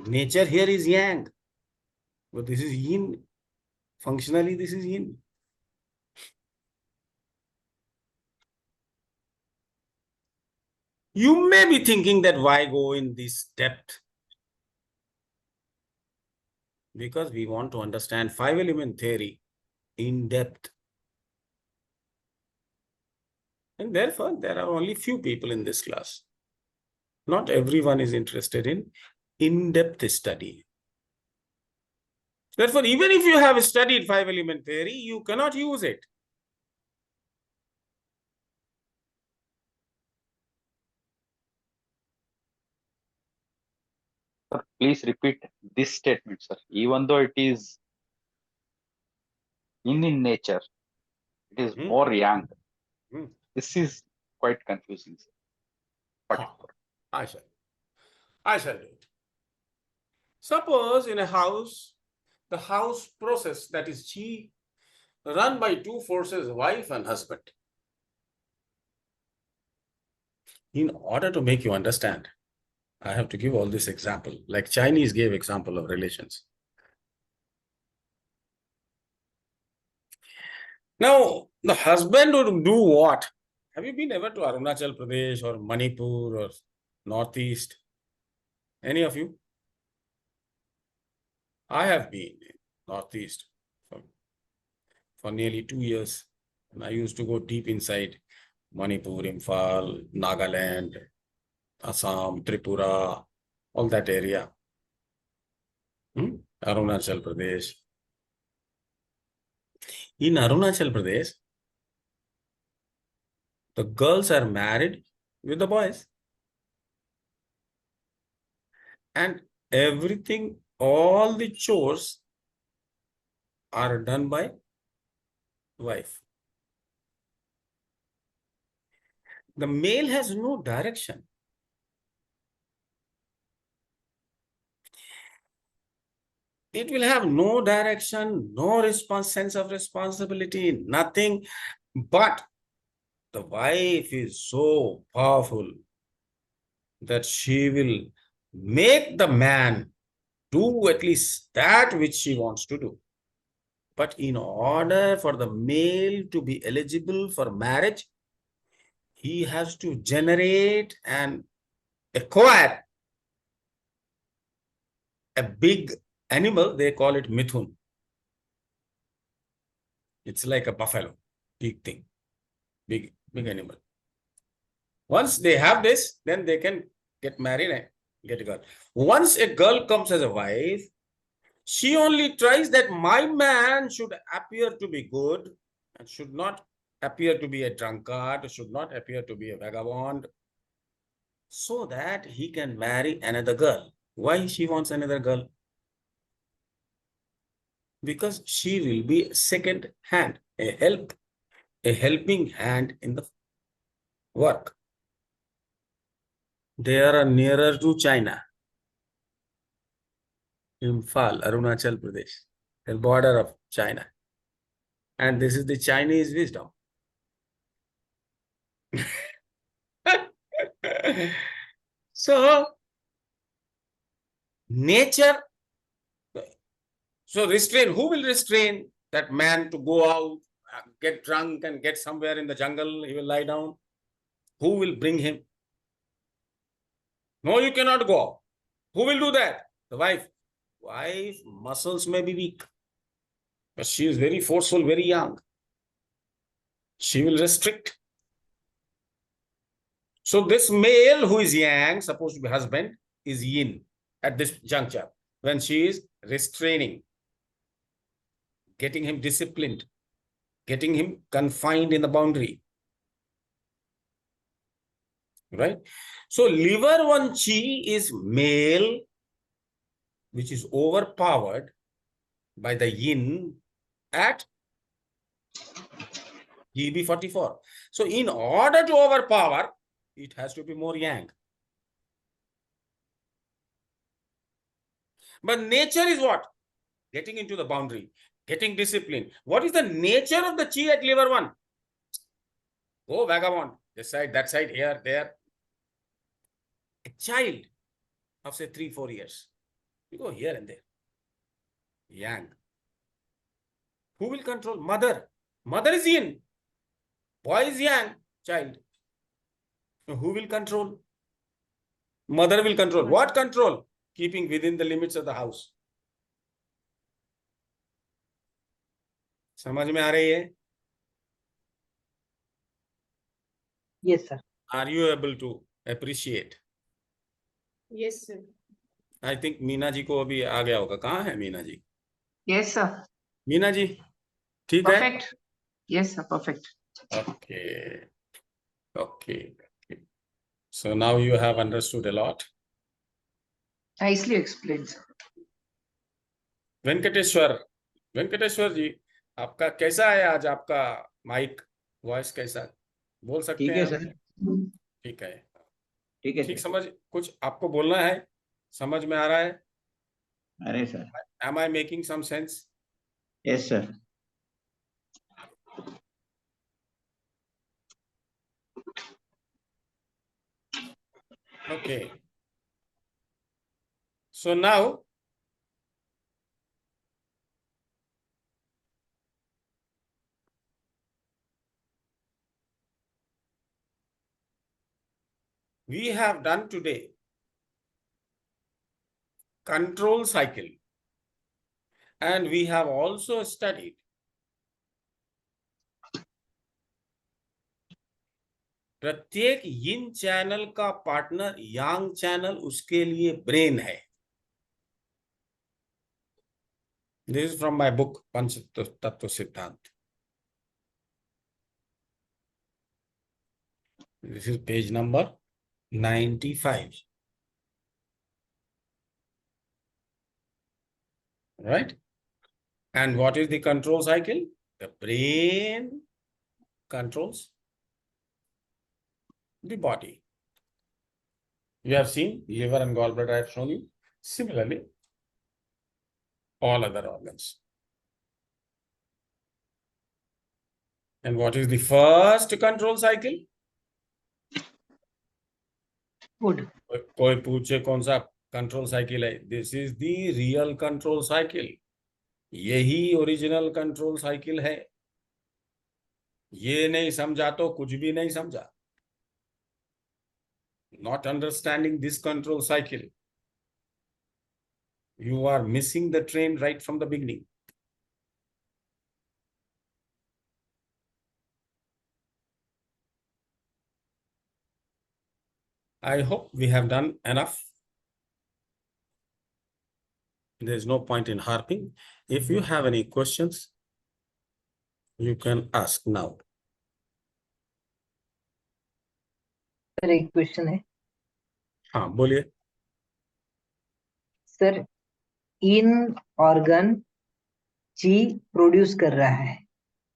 Nature here is yang. But this is yin. Functionally, this is yin. You may be thinking that why go in this depth? Because we want to understand 5-element theory in depth. And therefore, there are only few people in this class. Not everyone is interested in in-depth study. Therefore, even if you have studied 5-element theory, you cannot use it. Sir, please repeat this statement, sir. Even though it is in nature, it is more yang. This is quite confusing, sir. I shall do it. Suppose in a house, the house process, that is chi, run by two forces, wife and husband. In order to make you understand, I have to give all this example, like Chinese gave example of relations. Now, the husband would do what? Have you been ever to Arunachal Pradesh or Manipur or Northeast? Any of you? I have been in Northeast for nearly 2 years. And I used to go deep inside Manipur, Imphal, Nagaland, Assam, Tripura, all that area. Arunachal Pradesh. In Arunachal Pradesh, the girls are married with the boys. And everything, all the chores are done by wife. The male has no direction. It will have no direction, no sense of responsibility, nothing. But the wife is so powerful that she will make the man do at least that which she wants to do. But in order for the male to be eligible for marriage, he has to generate and acquire a big animal. They call it mithun. It's like a buffalo, big thing, big animal. Once they have this, then they can get married and get a girl. Once a girl comes as a wife, she only tries that my man should appear to be good and should not appear to be a drunkard, should not appear to be a vagabond, so that he can marry another girl. Why she wants another girl? Because she will be second hand, a helping hand in the work. They are nearer to China. Imphal, Arunachal Pradesh, the border of China. And this is the Chinese wisdom. So, nature, so restrain, who will restrain that man to go out, get drunk and get somewhere in the jungle, he will lie down? Who will bring him? No, you cannot go. Who will do that? The wife. Wife muscles may be weak, but she is very forceful, very young. She will restrict. So this male who is yang, supposed to be husband, is yin at this juncture, when she is restraining, getting him disciplined, getting him confined in the boundary. Right? So liver 1 chi is male, which is overpowered by the yin at GB 44. So in order to overpower, it has to be more yang. But nature is what? Getting into the boundary, getting discipline. What is the nature of the chi at liver 1? Go vagabond, this side, that side, here, there. A child of say 3-4 years, you go here and there. Yang. Who will control? Mother. Mother is yin. Boy is yang. Child. So who will control? Mother will control. What control? Keeping within the limits of the house. समझ में आ रही है? Yes, sir. Are you able to appreciate? Yes, sir. I think Meena ji को अभी आ गया होगा. कहाँ है मीना जी? Yes, sir. मीना जी, ठीक है? Perfect. Yes, sir. Perfect. Okay. Okay. Okay. So now you have understood a lot. Nicely explained, sir. Venkateshwara जी, आपका कैसा है आज? आपका माइक वॉइस कैसा? बोल सकते ठीक हैं है आप? सर, ठीक है. ठीक है ठीक सर. समझ, कुछ आपको बोलना है? समझ में आ रहा है? अरे sir, Am I making some sense? Yes sir. Okay. So now we have done today control cycle, and we have also studied प्रत्येक यिन चैनल का पार्टनर यांग चैनल उसके लिए ब्रेन है. This is from my book पंच तत्व सिद्धांत. This is page number 95. Right? And what is the control cycle? The brain controls the body. You have seen liver and gallbladder, I have shown you. Similarly, all other organs. And what is the first control cycle? Food. कोई पूछे कौन सा control cycle है? This is the real control cycle. यही original control cycle है. ये नहीं समझा तो कुछ भी नहीं समझा. Not understanding this control cycle, you are missing the train right from the beginning. I hope we have done enough. There is no point in harping. If you have any questions, you can ask now. Sir एक question है हाँ बोलिए. Sir. इन organ ची produce कर रहा है,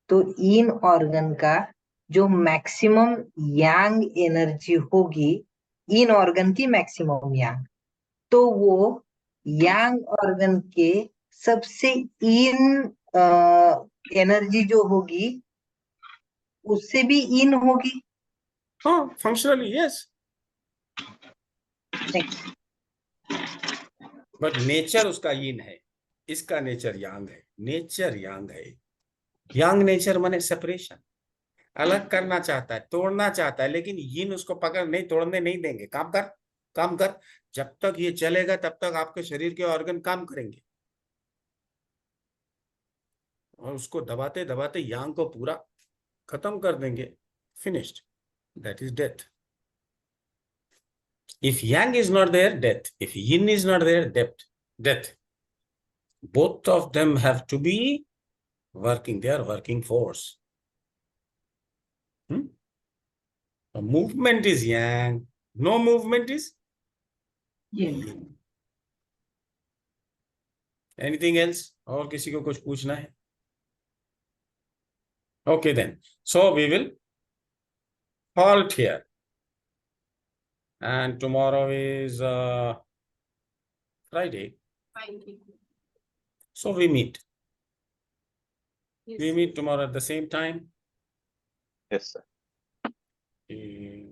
तो इन organ का जो मैक्सिमम यांग एनर्जी होगी, इन ऑर्गन की मैक्सिमम यांग, तो वो यांग ऑर्गन के सबसे इन एनर्जी जो होगी उससे भी इन होगी. हाँ, functionally yes. But nature उसका yin है, इसका नेचर यांग है. नेचर यांग है. यांग नेचर माने सेपरेशन. अलग करना चाहता है, तोड़ना चाहता है, लेकिन यिन उसको पकड़ नहीं, तोड़ने नहीं देंगे. काम कर, काम कर. जब तक ये चलेगा तब तक आपके शरीर के ऑर्गन काम करेंगे, और उसको दबाते दबाते यांग को पूरा खत्म कर देंगे. Finished. That is death. If yang is not there, death. If yin is not there, death. Both of them have to be working. They are working force. The movement is yang. No movement is Yin. yin. Anything else? और किसी को कुछ पूछना है? Okay then. So we will halt here. And tomorrow is Friday. Thank you. So we meet. We meet tomorrow at the same time. Yes, sir. Okay.